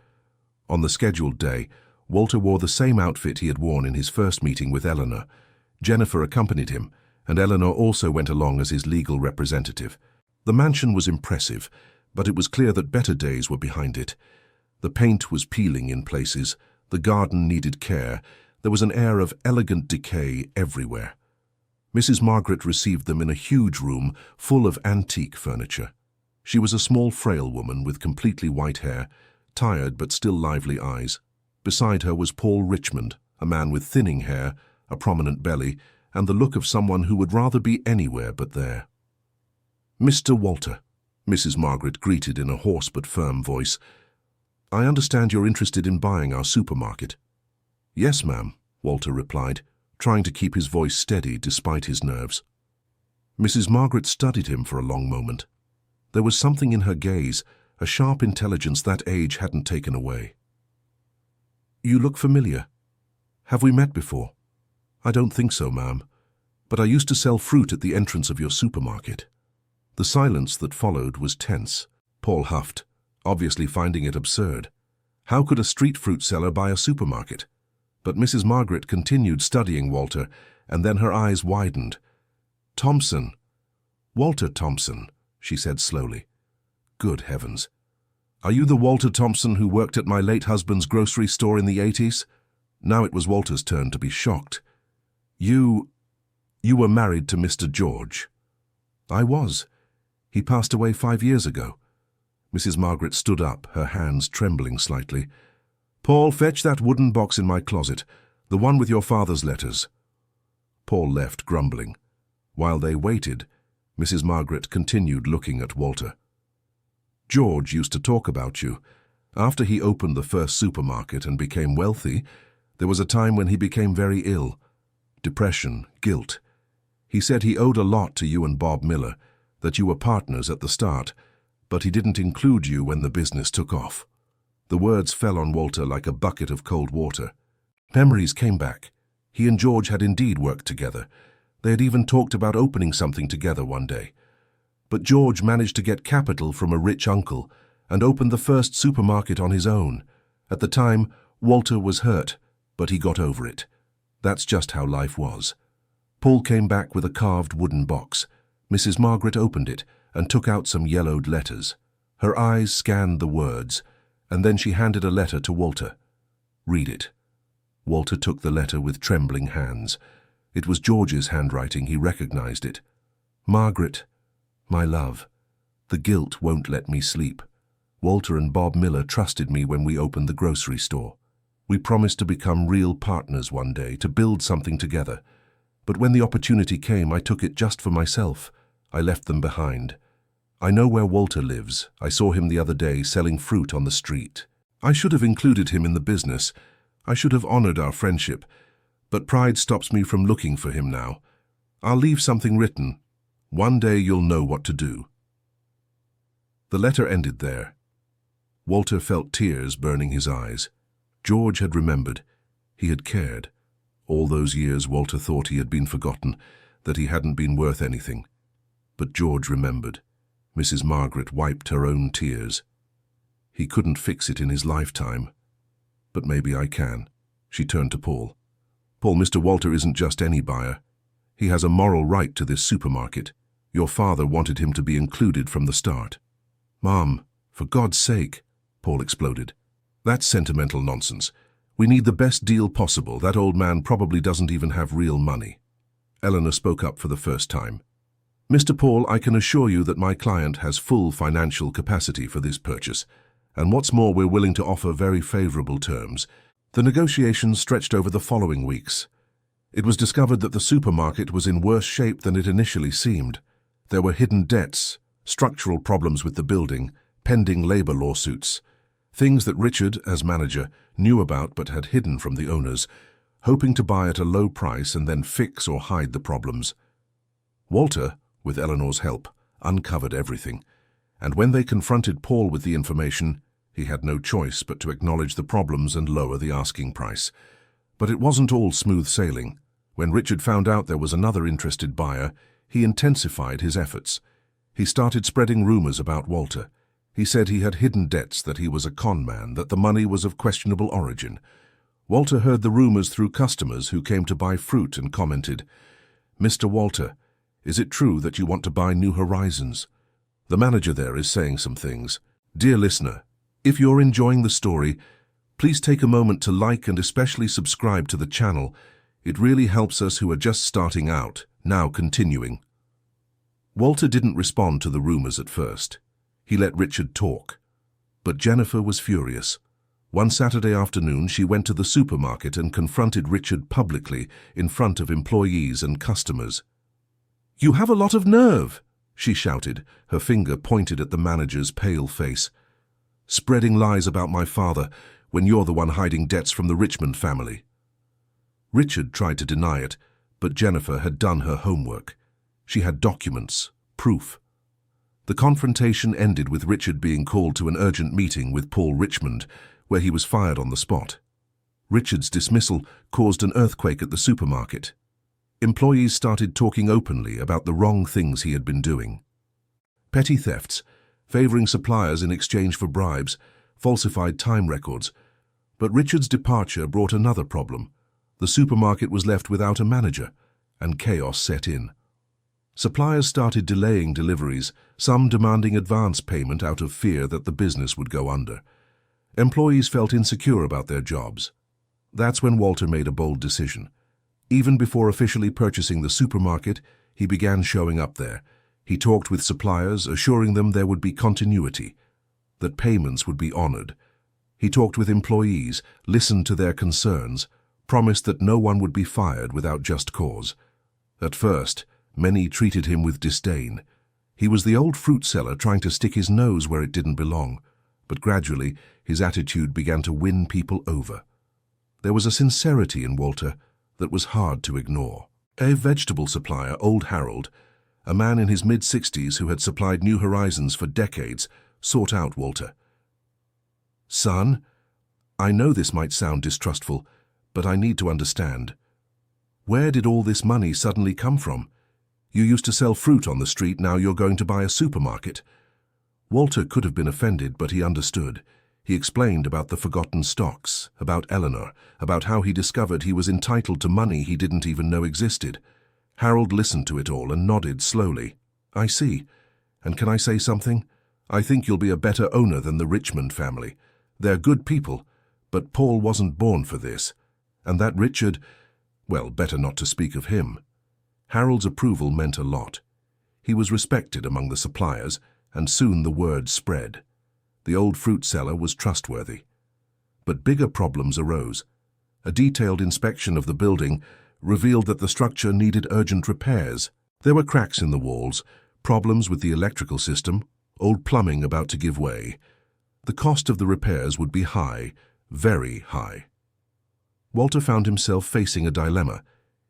On the scheduled day, Walter wore the same outfit he had worn in his first meeting with Eleanor. Jennifer accompanied him, and Eleanor also went along as his legal representative. The mansion was impressive, but it was clear that better days were behind it. The paint was peeling in places, the garden needed care, there was an air of elegant decay everywhere. Mrs. Margaret received them in a huge room full of antique furniture. She was a small, frail woman with completely white hair, tired but still lively eyes. Beside her was Paul Richmond, a man with thinning hair, a prominent belly, and the look of someone who would rather be anywhere but there. "Mr. Walter," Mrs. Margaret greeted in a hoarse but firm voice. "I understand you're interested in buying our supermarket." "Yes, ma'am," Walter replied, trying to keep his voice steady despite his nerves. Mrs. Margaret studied him for a long moment. There was something in her gaze, a sharp intelligence that age hadn't taken away. "You look familiar. Have we met before?" "I don't think so, ma'am, but I used to sell fruit at the entrance of your supermarket." The silence that followed was tense. Paul huffed, obviously finding it absurd. How could a street fruit seller buy a supermarket? But Mrs. Margaret continued studying Walter, and then her eyes widened. "Thompson. Walter Thompson," she said slowly. "Good heavens. Are you the Walter Thompson who worked at my late husband's grocery store in the 80s? Now it was Walter's turn to be shocked. You were married to Mr. George." "I was. He passed away 5 years ago." Mrs. Margaret stood up, her hands trembling slightly. "Paul, fetch that wooden box in my closet, the one with your father's letters." Paul left, grumbling. While they waited, Mrs. Margaret continued looking at Walter. "George used to talk about you. After he opened the first supermarket and became wealthy, there was a time when he became very ill. Depression, guilt. He said he owed a lot to you and Bob Miller, that you were partners at the start, but he didn't include you when the business took off." The words fell on Walter like a bucket of cold water. Memories came back. He and George had indeed worked together. They had even talked about opening something together one day. But George managed to get capital from a rich uncle and opened the first supermarket on his own. At the time, Walter was hurt, but he got over it. That's just how life was. Paul came back with a carved wooden box. Mrs. Margaret opened it and took out some yellowed letters. Her eyes scanned the words, and then she handed a letter to Walter. "Read it." Walter took the letter with trembling hands. It was George's handwriting. He recognized it. "Margaret, my love, the guilt won't let me sleep. Walter and Bob Miller trusted me when we opened the grocery store. We promised to become real partners one day, to build something together. But when the opportunity came, I took it just for myself. I left them behind. I know where Walter lives. I saw him the other day selling fruit on the street. I should have included him in the business. I should have honored our friendship. But pride stops me from looking for him now. I'll leave something written. One day you'll know what to do." The letter ended there. Walter felt tears burning his eyes. George had remembered. He had cared. All those years Walter thought he had been forgotten, that he hadn't been worth anything. But George remembered. Mrs. Margaret wiped her own tears. He couldn't fix it in his lifetime. But maybe I can. She turned to Paul. "Paul, Mr. Walter isn't just any buyer. He has a moral right to this supermarket. Your father wanted him to be included from the start." "Mom, for God's sake," Paul exploded. "That's sentimental nonsense. We need the best deal possible. That old man probably doesn't even have real money." Eleanor spoke up for the first time. "Mr. Paul, I can assure you that my client has full financial capacity for this purchase, and what's more, we're willing to offer very favorable terms." The negotiations stretched over the following weeks. It was discovered that the supermarket was in worse shape than it initially seemed. There were hidden debts, structural problems with the building, pending labor lawsuits, things that Richard, as manager, knew about but had hidden from the owners, hoping to buy at a low price and then fix or hide the problems. Walter, with Eleanor's help, uncovered everything, and when they confronted Paul with the information, he had no choice but to acknowledge the problems and lower the asking price. But it wasn't all smooth sailing. When Richard found out there was another interested buyer, he intensified his efforts. He started spreading rumors about Walter. He said he had hidden debts, that he was a con man, that the money was of questionable origin. Walter heard the rumors through customers who came to buy fruit and commented, "Mr. Walter, is it true that you want to buy New Horizons? The manager there is saying some things." Dear listener, if you're enjoying the story, please take a moment to like and especially subscribe to the channel. It really helps us who are just starting out. Now continuing. Walter didn't respond to the rumors at first. He let Richard talk. But Jennifer was furious. One Saturday afternoon, she went to the supermarket and confronted Richard publicly in front of employees and customers. "You have a lot of nerve," she shouted, her finger pointed at the manager's pale face. "Spreading lies about my father when you're the one hiding debts from the Richmond family." Richard tried to deny it, but Jennifer had done her homework. She had documents, proof. The confrontation ended with Richard being called to an urgent meeting with Paul Richmond, where he was fired on the spot. Richard's dismissal caused an earthquake at the supermarket. Employees started talking openly about the wrong things he had been doing. Petty thefts, favoring suppliers in exchange for bribes, falsified time records. But Richard's departure brought another problem. The supermarket was left without a manager, and chaos set in. Suppliers started delaying deliveries, some demanding advance payment out of fear that the business would go under. Employees felt insecure about their jobs. That's when Walter made a bold decision. Even before officially purchasing the supermarket, he began showing up there. He talked with suppliers, assuring them there would be continuity, that payments would be honored. He talked with employees, listened to their concerns, promised that no one would be fired without just cause. At first, many treated him with disdain. He was the old fruit seller trying to stick his nose where it didn't belong, but gradually his attitude began to win people over. There was a sincerity in Walter that was hard to ignore. A vegetable supplier, Old Harold, a man in his mid-60s who had supplied New Horizons for decades, sought out Walter. "Son, I know this might sound distrustful, but I need to understand. Where did all this money suddenly come from? You used to sell fruit on the street, now you're going to buy a supermarket." Walter could have been offended, but he understood. He explained about the forgotten stocks, about Eleanor, about how he discovered he was entitled to money he didn't even know existed. Harold listened to it all and nodded slowly. "I see. And can I say something? I think you'll be a better owner than the Richmond family. They're good people, but Paul wasn't born for this. And that Richard, well, better not to speak of him." Harold's approval meant a lot. He was respected among the suppliers, and soon the word spread. The old fruit seller was trustworthy. But bigger problems arose. A detailed inspection of the building revealed that the structure needed urgent repairs. There were cracks in the walls, problems with the electrical system, old plumbing about to give way. The cost of the repairs would be high, very high. Walter found himself facing a dilemma.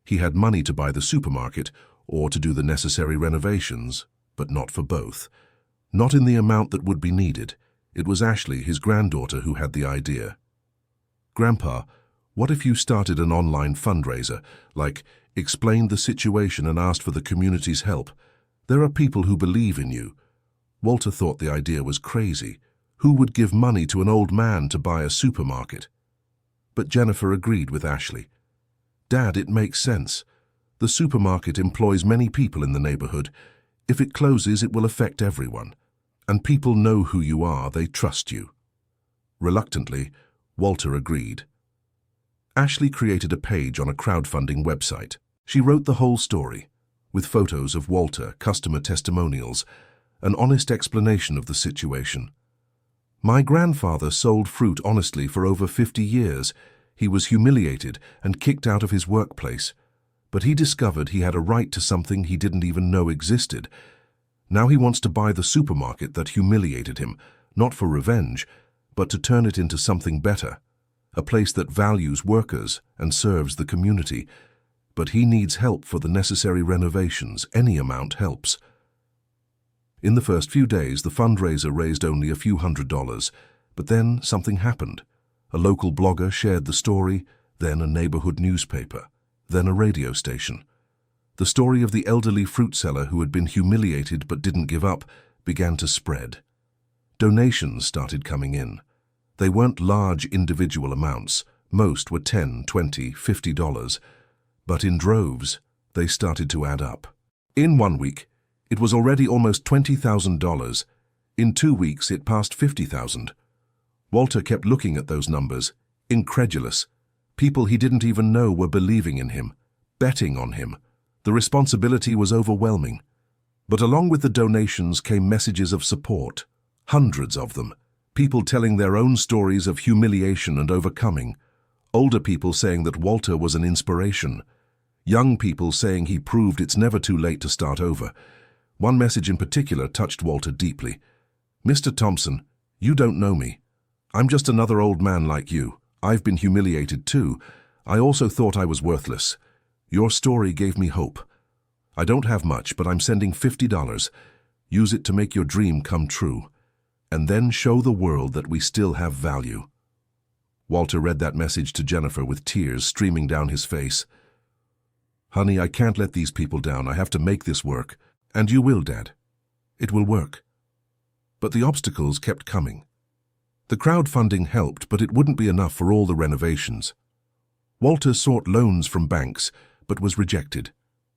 He had money to buy the supermarket, or to do the necessary renovations, but not for both. Not in the amount that would be needed. It was Ashley, his granddaughter, who had the idea. "Grandpa, what if you started an online fundraiser, like explained the situation and asked for the community's help? There are people who believe in you." Walter thought the idea was crazy. Who would give money to an old man to buy a supermarket? But Jennifer agreed with Ashley. "Dad, it makes sense. The supermarket employs many people in the neighborhood. If it closes, it will affect everyone. And people know who you are, they trust you." Reluctantly, Walter agreed. Ashley created a page on a crowdfunding website. She wrote the whole story, with photos of Walter, customer testimonials, an honest explanation of the situation. "My grandfather sold fruit honestly for over 50 years. He was humiliated and kicked out of his workplace. But he discovered he had a right to something he didn't even know existed. Now he wants to buy the supermarket that humiliated him, not for revenge, but to turn it into something better, a place that values workers and serves the community. But he needs help for the necessary renovations. Any amount helps." In the first few days, the fundraiser raised only a few $100s, but then something happened. A local blogger shared the story, then a neighborhood newspaper, then a radio station. The story of the elderly fruit seller who had been humiliated but didn't give up began to spread. Donations started coming in. They weren't large individual amounts. Most were $10, $20, $50. But in droves, they started to add up. In 1 week, it was already almost $20,000. In 2 weeks, it passed $50,000. Walter kept looking at those numbers, incredulous. People he didn't even know were believing in him, betting on him. The responsibility was overwhelming. But along with the donations came messages of support, hundreds of them. People telling their own stories of humiliation and overcoming. Older people saying that Walter was an inspiration. Young people saying he proved it's never too late to start over. One message in particular touched Walter deeply. "Mr. Thompson, you don't know me. I'm just another old man like you. I've been humiliated too. I also thought I was worthless. Your story gave me hope. I don't have much, but I'm sending $50. Use it to make your dream come true. And then show the world that we still have value." Walter read that message to Jennifer with tears streaming down his face. "Honey, I can't let these people down. I have to make this work. And you will, Dad. It will work." But the obstacles kept coming. The crowdfunding helped, but it wouldn't be enough for all the renovations. Walter sought loans from banks, but was rejected.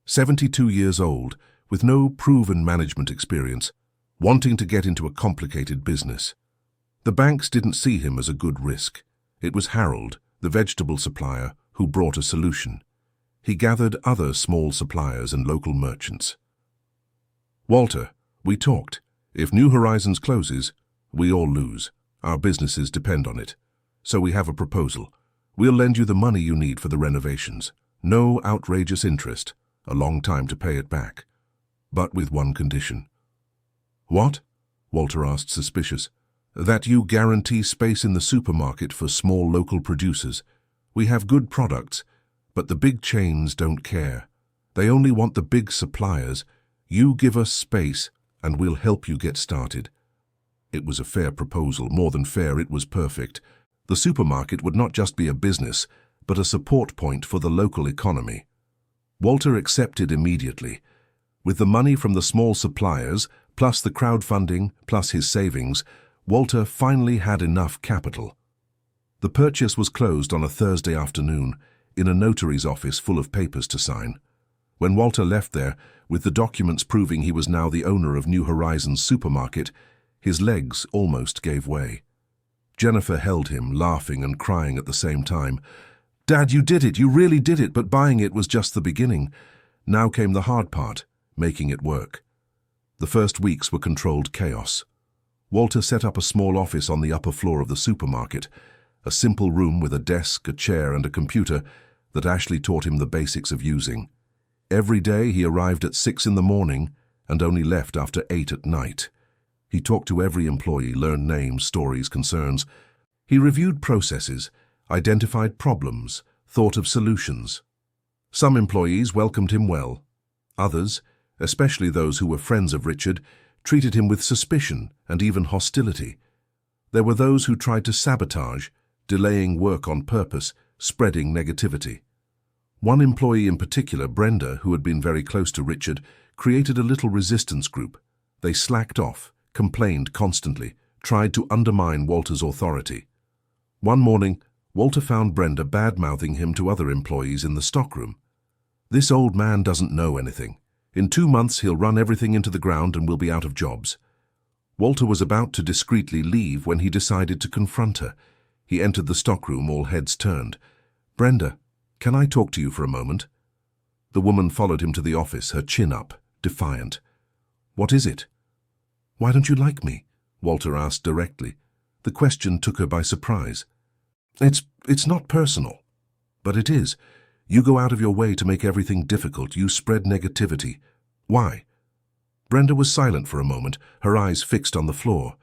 72 years old, with no proven management experience, wanting to get into a complicated business. The banks didn't see him as a good risk. It was Harold, the vegetable supplier, who brought a solution. He gathered other small suppliers and local merchants. "Walter, we talked. If New Horizons closes, we all lose. Our businesses depend on it. So we have a proposal. We'll lend you the money you need for the renovations. No outrageous interest, a long time to pay it back. But with one condition." "What?" Walter asked, suspicious. "That you guarantee space in the supermarket for small local producers. We have good products, but the big chains don't care. They only want the big suppliers. You give us space, and we'll help you get started." It was a fair proposal. More than fair, it was perfect. The supermarket would not just be a business, but a support point for the local economy. Walter accepted immediately. With the money from the small suppliers, plus the crowdfunding, plus his savings, Walter finally had enough capital. The purchase was closed on a Thursday afternoon, in a notary's office full of papers to sign. When Walter left there, with the documents proving he was now the owner of New Horizons supermarket, his legs almost gave way. Jennifer held him, laughing and crying at the same time. "Dad, you did it! You really did it! But buying it was just the beginning. Now came the hard part, making it work." The first weeks were controlled chaos. Walter set up a small office on the upper floor of the supermarket, a simple room with a desk, a chair, and a computer that Ashley taught him the basics of using. Every day he arrived at 6 in the morning and only left after 8 at night. He talked to every employee, learned names, stories, concerns. He reviewed processes, identified problems, thought of solutions. Some employees welcomed him well. Others, especially those who were friends of Richard, treated him with suspicion and even hostility. There were those who tried to sabotage, delaying work on purpose, spreading negativity. One employee in particular, Brenda, who had been very close to Richard, created a little resistance group. They slacked off, complained constantly, tried to undermine Walter's authority. One morning, Walter found Brenda bad-mouthing him to other employees in the stockroom. "This old man doesn't know anything. In 2 months he'll run everything into the ground and we'll be out of jobs." Walter was about to discreetly leave when he decided to confront her. He entered the stockroom, all heads turned. "Brenda, can I talk to you for a moment?" The woman followed him to the office, her chin up, defiant. "What is it?" "Why don't you like me?" Walter asked directly. The question took her by surprise. It's not personal." "But it is. You go out of your way to make everything difficult. You spread negativity. Why?" Brenda was silent for a moment, her eyes fixed on the floor.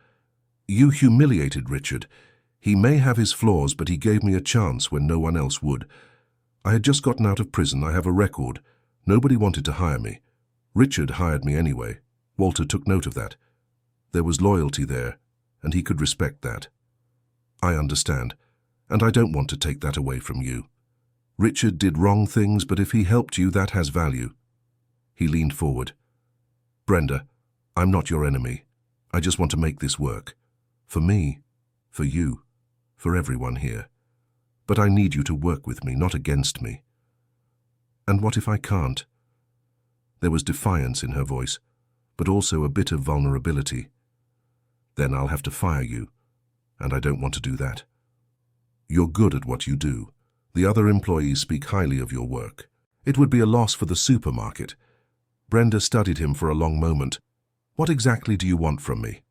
"You humiliated Richard. He may have his flaws, but he gave me a chance when no one else would. I had just gotten out of prison. I have a record. Nobody wanted to hire me. Richard hired me anyway." Walter took note of that. There was loyalty there, and he could respect that. "I understand, and I don't want to take that away from you. Richard did wrong things, but if he helped you, that has value." He leaned forward. "Brenda, I'm not your enemy. I just want to make this work. For me, for you, for everyone here. But I need you to work with me, not against me." "And what if I can't?" There was defiance in her voice, but also a bit of vulnerability. "Then I'll have to fire you, and I don't want to do that. You're good at what you do. The other employees speak highly of your work. It would be a loss for the supermarket." Brenda studied him for a long moment. "What exactly do you want from me?"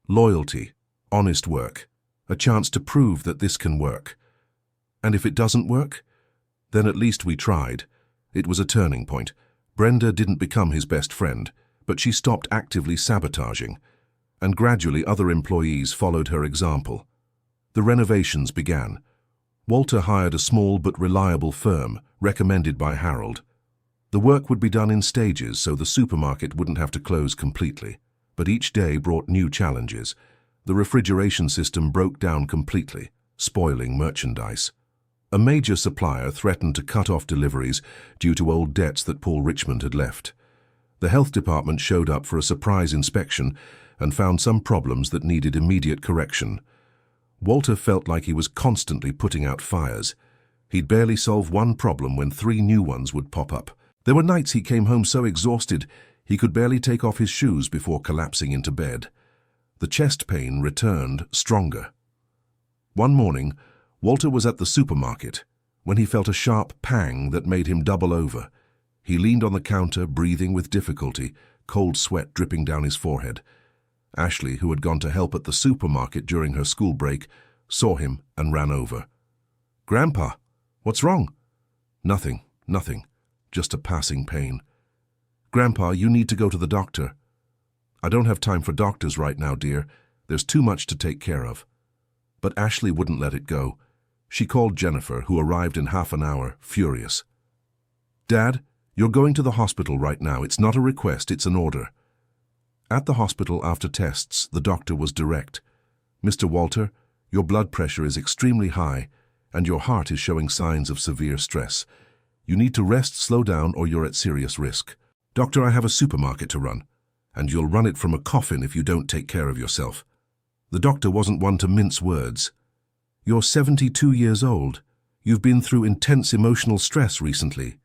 "Loyalty, honest work, a chance to prove that this can work. And if it doesn't work, then at least we tried." It was a turning point. Brenda didn't become his best friend, but she stopped actively sabotaging, and gradually other employees followed her example. The renovations began. Walter hired a small but reliable firm, recommended by Harold. The work would be done in stages so the supermarket wouldn't have to close completely, but each day brought new challenges. The refrigeration system broke down completely, spoiling merchandise. A major supplier threatened to cut off deliveries due to old debts that Paul Richmond had left. The health department showed up for a surprise inspection and found some problems that needed immediate correction. Walter felt like he was constantly putting out fires. He'd barely solve one problem when 3 new ones would pop up. There were nights he came home so exhausted he could barely take off his shoes before collapsing into bed. The chest pain returned stronger. One morning, Walter was at the supermarket when he felt a sharp pang that made him double over. He leaned on the counter, breathing with difficulty, cold sweat dripping down his forehead. Ashley, who had gone to help at the supermarket during her school break, saw him and ran over. "Grandpa, what's wrong?" Nothing. Just a passing pain." "Grandpa, you need to go to the doctor." "I don't have time for doctors right now, dear. There's too much to take care of." But Ashley wouldn't let it go. She called Jennifer, who arrived in half an hour, furious. "Dad, you're going to the hospital right now. It's not a request, it's an order." At the hospital after tests, the doctor was direct. "Mr. Walter, your blood pressure is extremely high, and your heart is showing signs of severe stress. You need to rest, slow down, or you're at serious risk. Doctor, I have a supermarket to run, and you'll run it from a coffin if you don't take care of yourself." The doctor wasn't one to mince words. "You're 72 years old. You've been through intense emotional stress recently.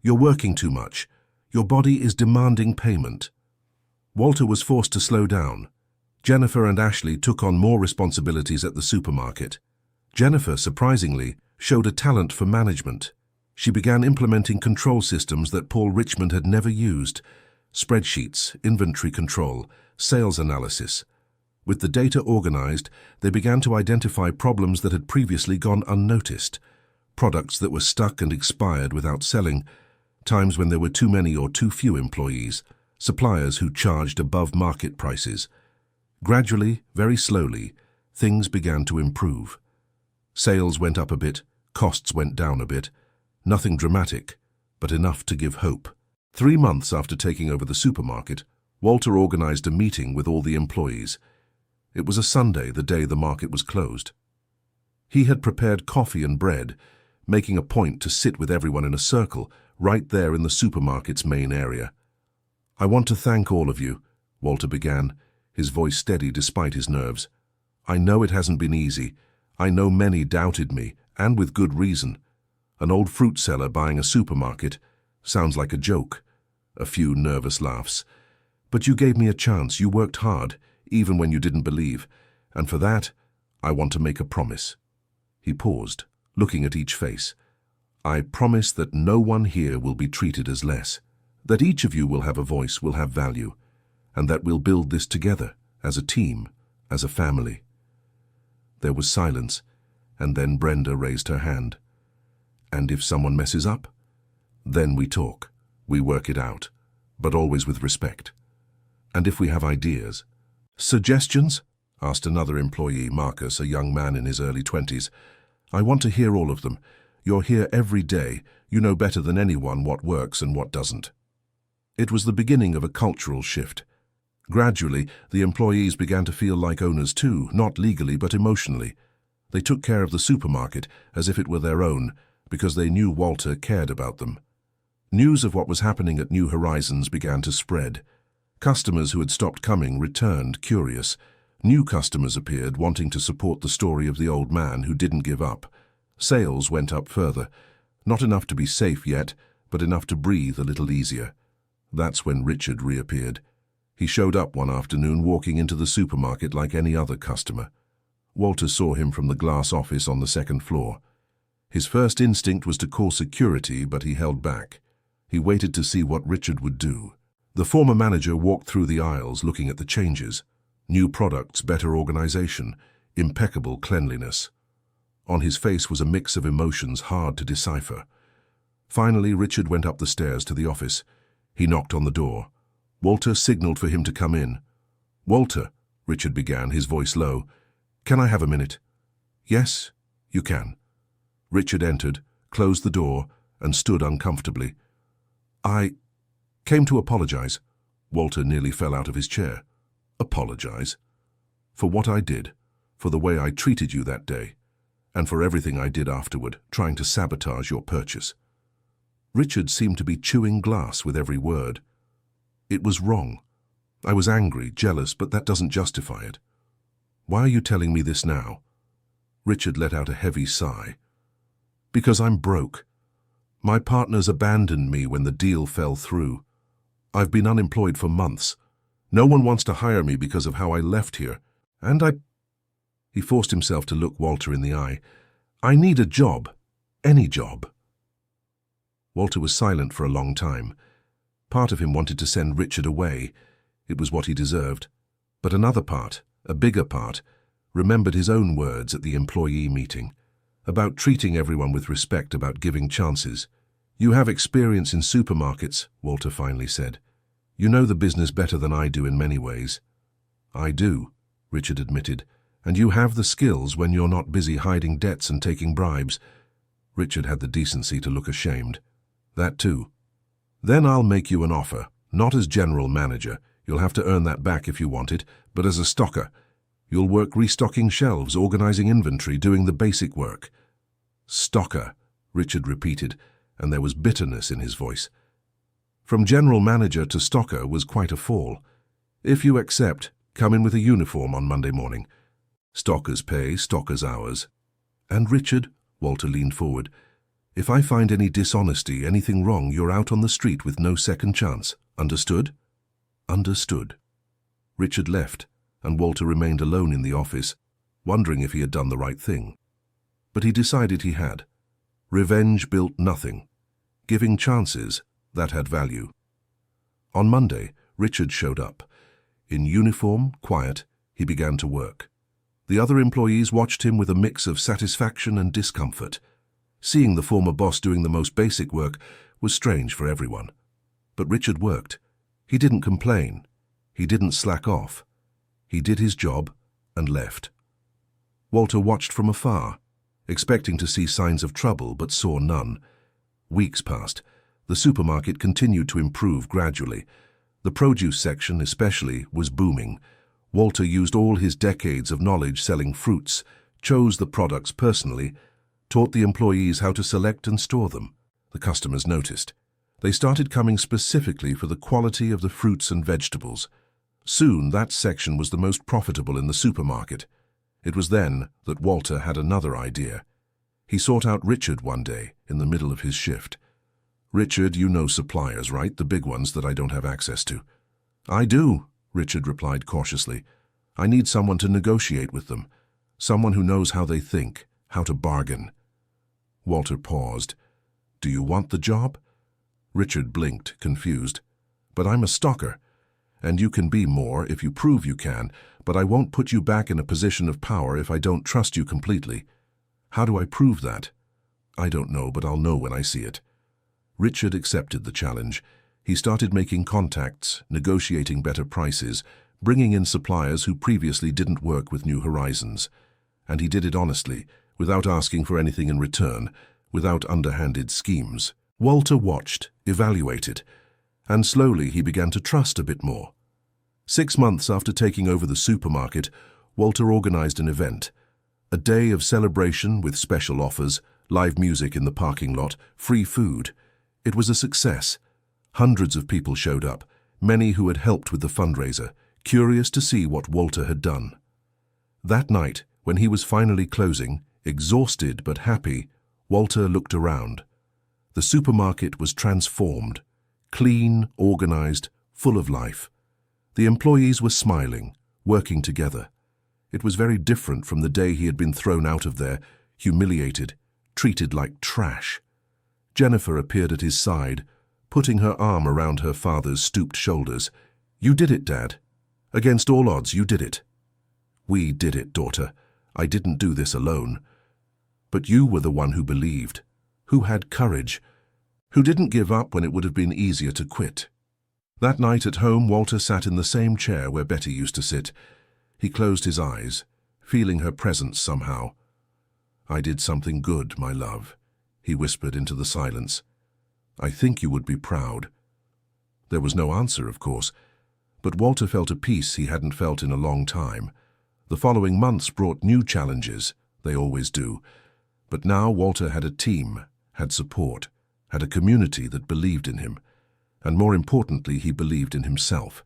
You're working too much. Your body is demanding payment." Walter was forced to slow down. Jennifer and Ashley took on more responsibilities at the supermarket. Jennifer, surprisingly, showed a talent for management. She began implementing control systems that Paul Richmond had never used: spreadsheets, inventory control, sales analysis. With the data organized, they began to identify problems that had previously gone unnoticed. Products that were stuck and expired without selling, times when there were too many or too few employees, suppliers who charged above market prices. Gradually, very slowly, things began to improve. Sales went up a bit, costs went down a bit. Nothing dramatic, but enough to give hope. 3 months after taking over the supermarket, Walter organized a meeting with all the employees. It was a Sunday, the day the market was closed. He had prepared coffee and bread, making a point to sit with everyone in a circle right there in the supermarket's main area. "I want to thank all of you," Walter began, his voice steady despite his nerves. "I know it hasn't been easy. I know many doubted me, and with good reason. An old fruit seller buying a supermarket sounds like a joke." A few nervous laughs. "But you gave me a chance. You worked hard, even when you didn't believe. And for that, I want to make a promise." He paused, looking at each face. "I promise that no one here will be treated as less, that each of you will have a voice, will have value, and that we'll build this together, as a team, as a family." There was silence, and then Brenda raised her hand. "And if someone messes up? Then we talk. We work it out, but always with respect. And if we have ideas." "Suggestions?" asked another employee, Marcus, a young man in his early 20s. "I want to hear all of them. You're here every day. You know better than anyone what works and what doesn't." It was the beginning of a cultural shift. Gradually, the employees began to feel like owners too, not legally but emotionally. They took care of the supermarket as if it were their own, because they knew Walter cared about them. News of what was happening at New Horizons began to spread. Customers who had stopped coming returned, curious. New customers appeared, wanting to support the story of the old man who didn't give up. Sales went up further. Not enough to be safe yet, but enough to breathe a little easier. That's when Richard reappeared. He showed up one afternoon, walking into the supermarket like any other customer. Walter saw him from the glass office on the second floor. His first instinct was to call security, but he held back. He waited to see what Richard would do. The former manager walked through the aisles, looking at the changes. New products, better organization, impeccable cleanliness. On his face was a mix of emotions hard to decipher. Finally, Richard went up the stairs to the office. He knocked on the door. Walter signaled for him to come in. "Walter," Richard began, his voice low, "can I have a minute?" "Yes, you can." Richard entered, closed the door, and stood uncomfortably. "I came to apologize." Walter nearly fell out of his chair. "Apologize? For what I did, for the way I treated you that day, and for everything I did afterward, trying to sabotage your purchase." Richard seemed to be chewing glass with every word. "It was wrong. I was angry, jealous, but that doesn't justify it. Why are you telling me this now?" Richard let out a heavy sigh. "Because I'm broke. My partners abandoned me when the deal fell through. I've been unemployed for months. No one wants to hire me because of how I left here. And He forced himself to look Walter in the eye. "I need a job. Any job." Walter was silent for a long time. Part of him wanted to send Richard away. It was what he deserved. But another part, a bigger part, remembered his own words at the employee meeting. About treating everyone with respect, about giving chances. "You have experience in supermarkets," Walter finally said. "You know the business better than I do in many ways." "I do," Richard admitted. "And you have the skills when you're not busy hiding debts and taking bribes." Richard had the decency to look ashamed. "That too." "Then I'll make you an offer, not as general manager. You'll have to earn that back if you want it, but as a stocker. You'll work restocking shelves, organizing inventory, doing the basic work." "Stocker," Richard repeated, and there was bitterness in his voice. From general manager to stocker was quite a fall. "If you accept, come in with a uniform on Monday morning. Stockers pay, stockers hours." "And Richard," Walter leaned forward, "if I find any dishonesty, anything wrong, you're out on the street with no second chance. Understood?" "Understood." Richard left, and Walter remained alone in the office, wondering if he had done the right thing. But he decided he had. Revenge built nothing. Giving chances, that had value. On Monday, Richard showed up. In uniform, quiet, he began to work. The other employees watched him with a mix of satisfaction and discomfort. Seeing the former boss doing the most basic work was strange for everyone. But Richard worked. He didn't complain. He didn't slack off. He did his job and left. Walter watched from afar, expecting to see signs of trouble, but saw none. Weeks passed. The supermarket continued to improve gradually. The produce section, especially, was booming. Walter used all his decades of knowledge selling fruits, chose the products personally, taught the employees how to select and store them. The customers noticed. They started coming specifically for the quality of the fruits and vegetables. Soon, that section was the most profitable in the supermarket. It was then that Walter had another idea. He sought out Richard one day, in the middle of his shift. "Richard, you know suppliers, right? The big ones that I don't have access to." "I do," Richard replied cautiously. "I need someone to negotiate with them. Someone who knows how they think, how to bargain." Walter paused. "Do you want the job?" Richard blinked, confused. "But I'm a stocker. And you can be more if you prove you can, but I won't put you back in a position of power if I don't trust you completely." "How do I prove that?" "I don't know, but I'll know when I see it." Richard accepted the challenge. He started making contacts, negotiating better prices, bringing in suppliers who previously didn't work with New Horizons. And he did it honestly, without asking for anything in return, without underhanded schemes. Walter watched, evaluated, and slowly he began to trust a bit more. 6 months after taking over the supermarket, Walter organized an event. A day of celebration with special offers, live music in the parking lot, free food. It was a success. Hundreds of people showed up, many who had helped with the fundraiser, curious to see what Walter had done. That night, when he was finally closing, exhausted but happy, Walter looked around. The supermarket was transformed, clean, organized, full of life. The employees were smiling, working together. It was very different from the day he had been thrown out of there, humiliated, treated like trash. Jennifer appeared at his side, putting her arm around her father's stooped shoulders. "You did it, Dad. Against all odds, you did it." "We did it, daughter. I didn't do this alone. But you were the one who believed, who had courage, who didn't give up when it would have been easier to quit." That night at home, Walter sat in the same chair where Betty used to sit. He closed his eyes, feeling her presence somehow. "I did something good, my love," he whispered into the silence. "I think you would be proud." There was no answer, of course, but Walter felt a peace he hadn't felt in a long time. The following months brought new challenges, they always do. But now Walter had a team, had support, had a community that believed in him. And more importantly, he believed in himself.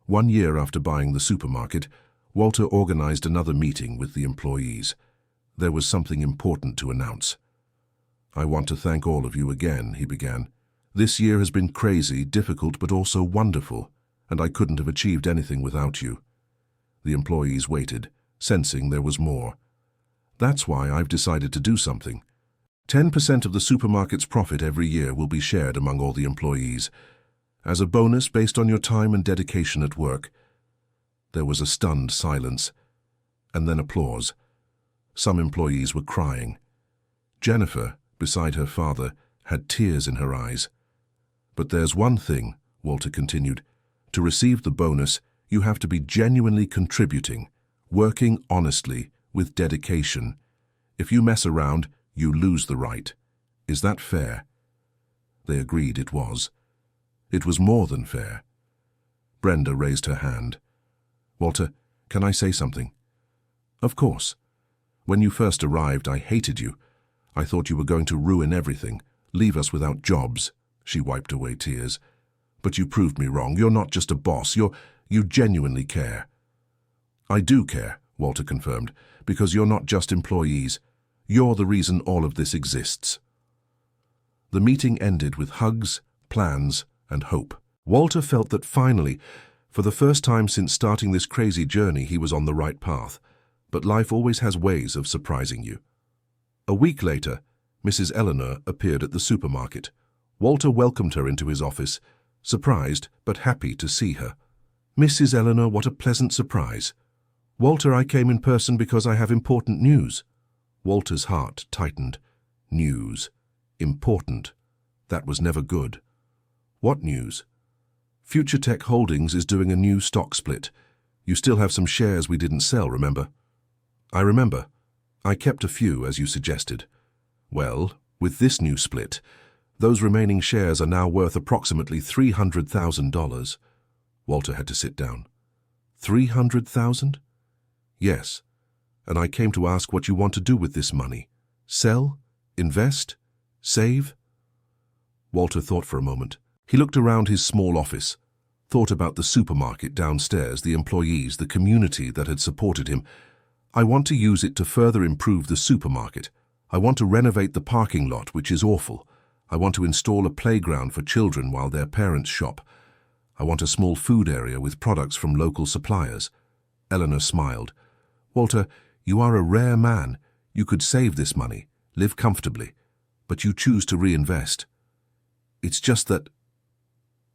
1 year after buying the supermarket, Walter organized another meeting with the employees. There was something important to announce. "I want to thank all of you again," he began. "This year has been crazy, difficult, but also wonderful, and I couldn't have achieved anything without you." The employees waited, sensing there was more. "That's why I've decided to do something. 10% of the supermarket's profit every year will be shared among all the employees, as a bonus based on your time and dedication at work." There was a stunned silence, and then applause. Some employees were crying. Jennifer, beside her father, had tears in her eyes. "But there's one thing," Walter continued. "To receive the bonus, you have to be genuinely contributing, working honestly, with dedication. If you mess around, you lose the right. Is that fair?" They agreed it was. It was more than fair. Brenda raised her hand. "Walter, can I say something?" "Of course. When you first arrived, I hated you. I thought you were going to ruin everything, leave us without jobs." She wiped away tears. "But you proved me wrong. You're not just a boss. You genuinely care." "I do care," Walter confirmed, "because you're not just employees. You're the reason all of this exists." The meeting ended with hugs, plans, and hope. Walter felt that finally, for the first time since starting this crazy journey, he was on the right path. But life always has ways of surprising you. A week later, Mrs. Eleanor appeared at the supermarket. Walter welcomed her into his office, surprised but happy to see her. "Mrs. Eleanor, what a pleasant surprise." "Walter, I came in person because I have important news." Walter's heart tightened. News. Important. That was never good. "What news?" "Future Tech Holdings is doing a new stock split. You still have some shares we didn't sell, remember?" "I remember. I kept a few, as you suggested." "Well, with this new split, Those remaining shares are now worth approximately $300,000. Walter had to sit down. 300,000? Yes. And I came to ask what you want to do with this money. Sell? Invest? Save? Walter thought for a moment. He looked around his small office, thought about the supermarket downstairs, the employees, the community that had supported him. I want to use it to further improve the supermarket. I want to renovate the parking lot, which is awful. I want to install a playground for children while their parents shop. I want a small food area with products from local suppliers. Eleanor smiled. Walter, you are a rare man. You could save this money, live comfortably, but you choose to reinvest. It's just that...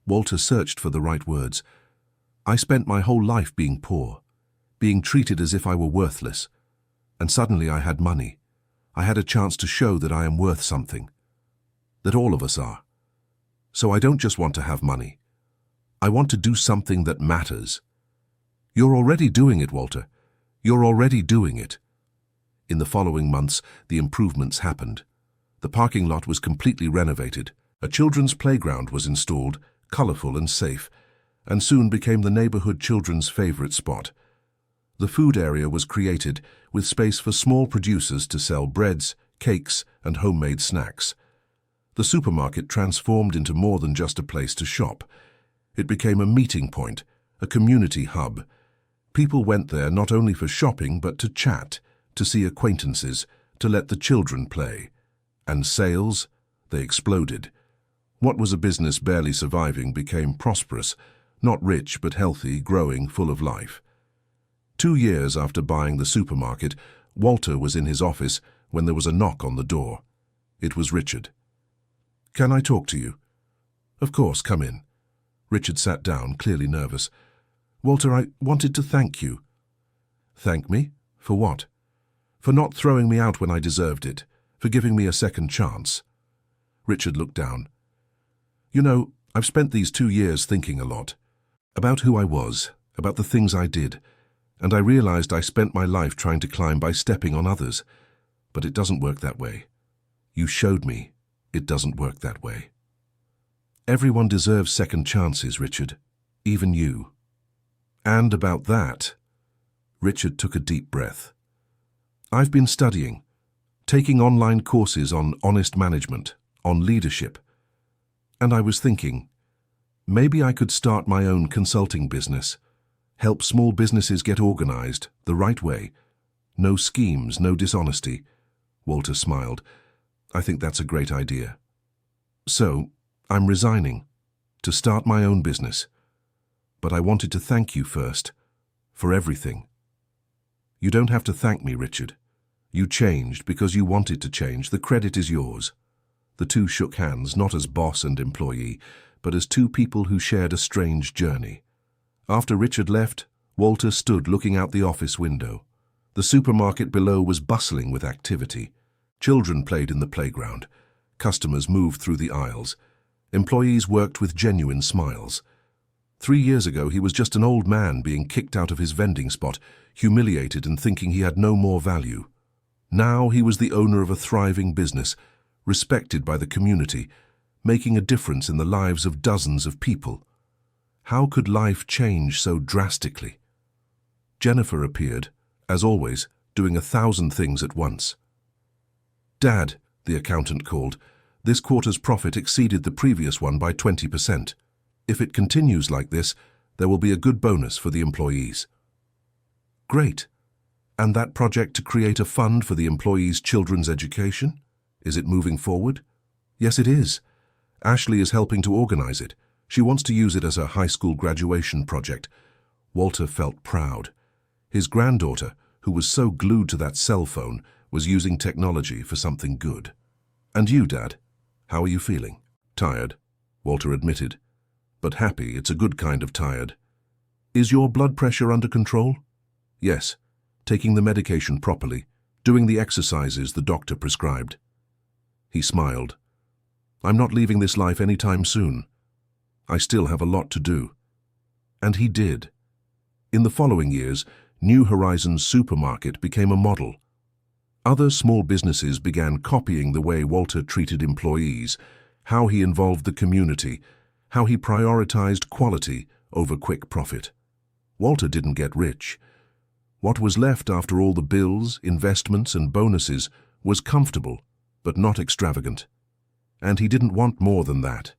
Walter searched for the right words. I spent my whole life being poor, being treated as if I were worthless. And suddenly I had money. I had a chance to show that I am worth something. That all of us are. So I don't just want to have money. I want to do something that matters. You're already doing it, Walter. You're already doing it. In the following months, the improvements happened. The parking lot was completely renovated. A children's playground was installed, colorful and safe, and soon became the neighborhood children's favorite spot. The food area was created, with space for small producers to sell breads, cakes, and homemade snacks. The supermarket transformed into more than just a place to shop. It became a meeting point, a community hub. People went there not only for shopping, but to chat, to see acquaintances, to let the children play. And sales, they exploded. What was a business barely surviving became prosperous, not rich but healthy, growing, full of life. 2 years after buying the supermarket, Walter was in his office when there was a knock on the door. It was Richard. Can I talk to you? Of course, come in. Richard sat down, clearly nervous. Walter, I wanted to thank you. Thank me? For what? For not throwing me out when I deserved it, for giving me a second chance. Richard looked down. You know, I've spent these 2 years thinking a lot. About who I was, about the things I did, and I realized I spent my life trying to climb by stepping on others. But it doesn't work that way. You showed me it doesn't work that way. Everyone deserves second chances, Richard. Even you. And about that, Richard took a deep breath. I've been studying, taking online courses on honest management, on leadership. And I was thinking, maybe I could start my own consulting business, help small businesses get organized the right way. No schemes, no dishonesty. Walter smiled. I think that's a great idea. So, I'm resigning to start my own business. But I wanted to thank you first, for everything. You don't have to thank me, Richard. You changed because you wanted to change. The credit is yours. The two shook hands, not as boss and employee, but as two people who shared a strange journey. After Richard left, Walter stood looking out the office window. The supermarket below was bustling with activity. Children played in the playground. Customers moved through the aisles. Employees worked with genuine smiles. 3 years ago, he was just an old man being kicked out of his vending spot, humiliated and thinking he had no more value. Now he was the owner of a thriving business, respected by the community, making a difference in the lives of dozens of people. How could life change so drastically? Jennifer appeared, as always, doing 1,000 things at once. Dad, the accountant called, this quarter's profit exceeded the previous one by 20%. If it continues like this, there will be a good bonus for the employees. Great. And that project to create a fund for the employees' children's education? Is it moving forward? Yes, it is. Ashley is helping to organize it. She wants to use it as a high school graduation project. Walter felt proud. His granddaughter, who was so glued to that cell phone, was using technology for something good. And you, Dad? How are you feeling? Tired, Walter admitted. But happy. It's a good kind of tired. Is your blood pressure under control? Yes. Taking the medication properly, doing the exercises the doctor prescribed. He smiled. I'm not leaving this life anytime soon. I still have a lot to do. And he did. In the following years, New Horizons Supermarket became a model. Other small businesses began copying the way Walter treated employees. how he involved the community, how he prioritized quality over quick profit. Walter didn't get rich. What was left after all the bills, investments, and bonuses was comfortable, but not extravagant. And he didn't want more than that.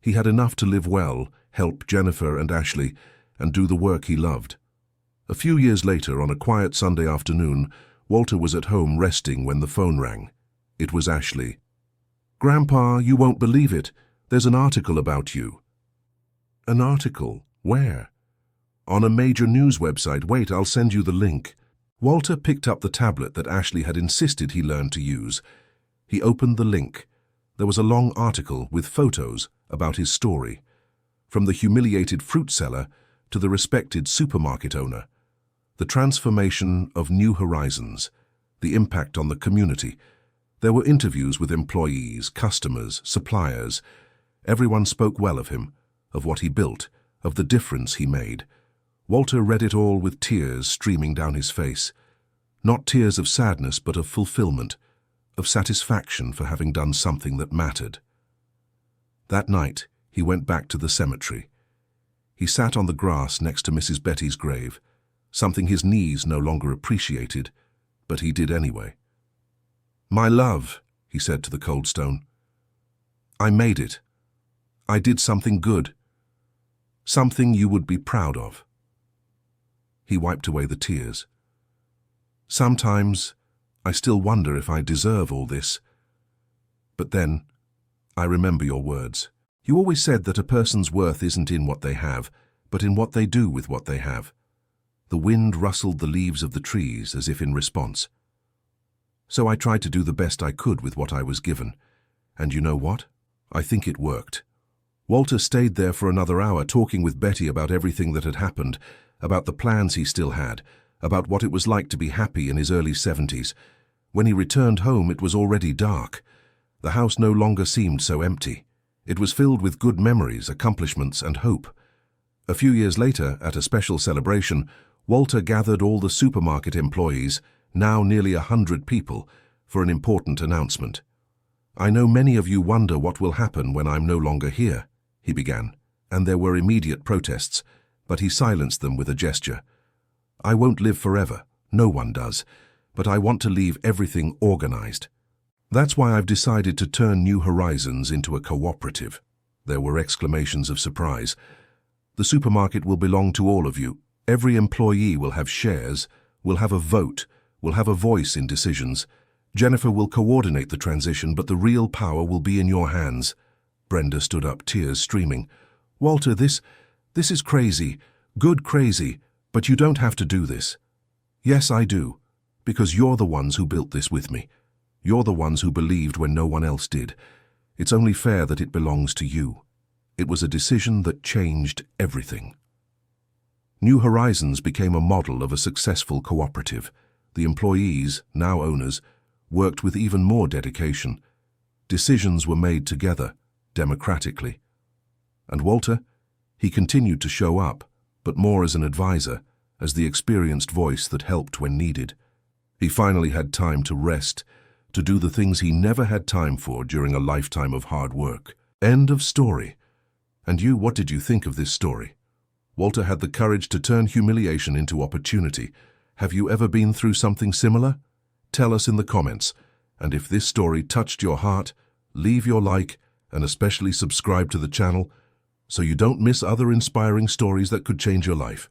He had enough to live well, help Jennifer and Ashley, and do the work he loved. A few years later, on a quiet Sunday afternoon, Walter was at home resting when the phone rang. It was Ashley. "Grandpa, you won't believe it. There's an article about you." "An article? Where?" "On a major news website. Wait, I'll send you the link." Walter picked up the tablet that Ashley had insisted he learn to use. He opened the link. There was a long article with photos about his story. From the humiliated fruit seller to the respected supermarket owner. The transformation of New Horizons, the impact on the community. There were interviews with employees, customers, suppliers. Everyone spoke well of him, of what he built, of the difference he made. Walter read it all with tears streaming down his face. Not tears of sadness, but of fulfillment, of satisfaction for having done something that mattered. That night, he went back to the cemetery. He sat on the grass next to Mrs. Betty's grave, something his knees no longer appreciated, but he did anyway. "My love," he said to the cold stone, "I made it. I did something good. Something you would be proud of." He wiped away the tears. "Sometimes I still wonder if I deserve all this. But then, I remember your words. You always said that a person's worth isn't in what they have, but in what they do with what they have." The wind rustled the leaves of the trees as if in response. "So I tried to do the best I could with what I was given. And you know what? I think it worked." Walter stayed there for another hour talking with Betty about everything that had happened, about the plans he still had, about what it was like to be happy in his early 70s. When he returned home, it was already dark. The house no longer seemed so empty. It was filled with good memories, accomplishments, and hope. A few years later, at a special celebration, Walter gathered all the supermarket employees, now nearly 100 people, for an important announcement. "I know many of you wonder what will happen when I'm no longer here," he began, and there were immediate protests, but he silenced them with a gesture. "I won't live forever, no one does, but I want to leave everything organized. That's why I've decided to turn New Horizons into a cooperative." There were exclamations of surprise. "The supermarket will belong to all of you. Every employee will have shares, will have a vote, will have a voice in decisions. Jennifer will coordinate the transition, but the real power will be in your hands." Brenda stood up, tears streaming. "Walter, this is crazy, good crazy, but you don't have to do this." "Yes, I do, because you're the ones who built this with me. You're the ones who believed when no one else did. It's only fair that it belongs to you." It was a decision that changed everything. New Horizons became a model of a successful cooperative. The employees, now owners, worked with even more dedication. Decisions were made together, democratically. And Walter? He continued to show up, but more as an advisor, as the experienced voice that helped when needed. He finally had time to rest, to do the things he never had time for during a lifetime of hard work. End of story. And you, what did you think of this story? Walter had the courage to turn humiliation into opportunity. Have you ever been through something similar? Tell us in the comments. And if this story touched your heart, leave your like and especially subscribe to the channel so you don't miss other inspiring stories that could change your life.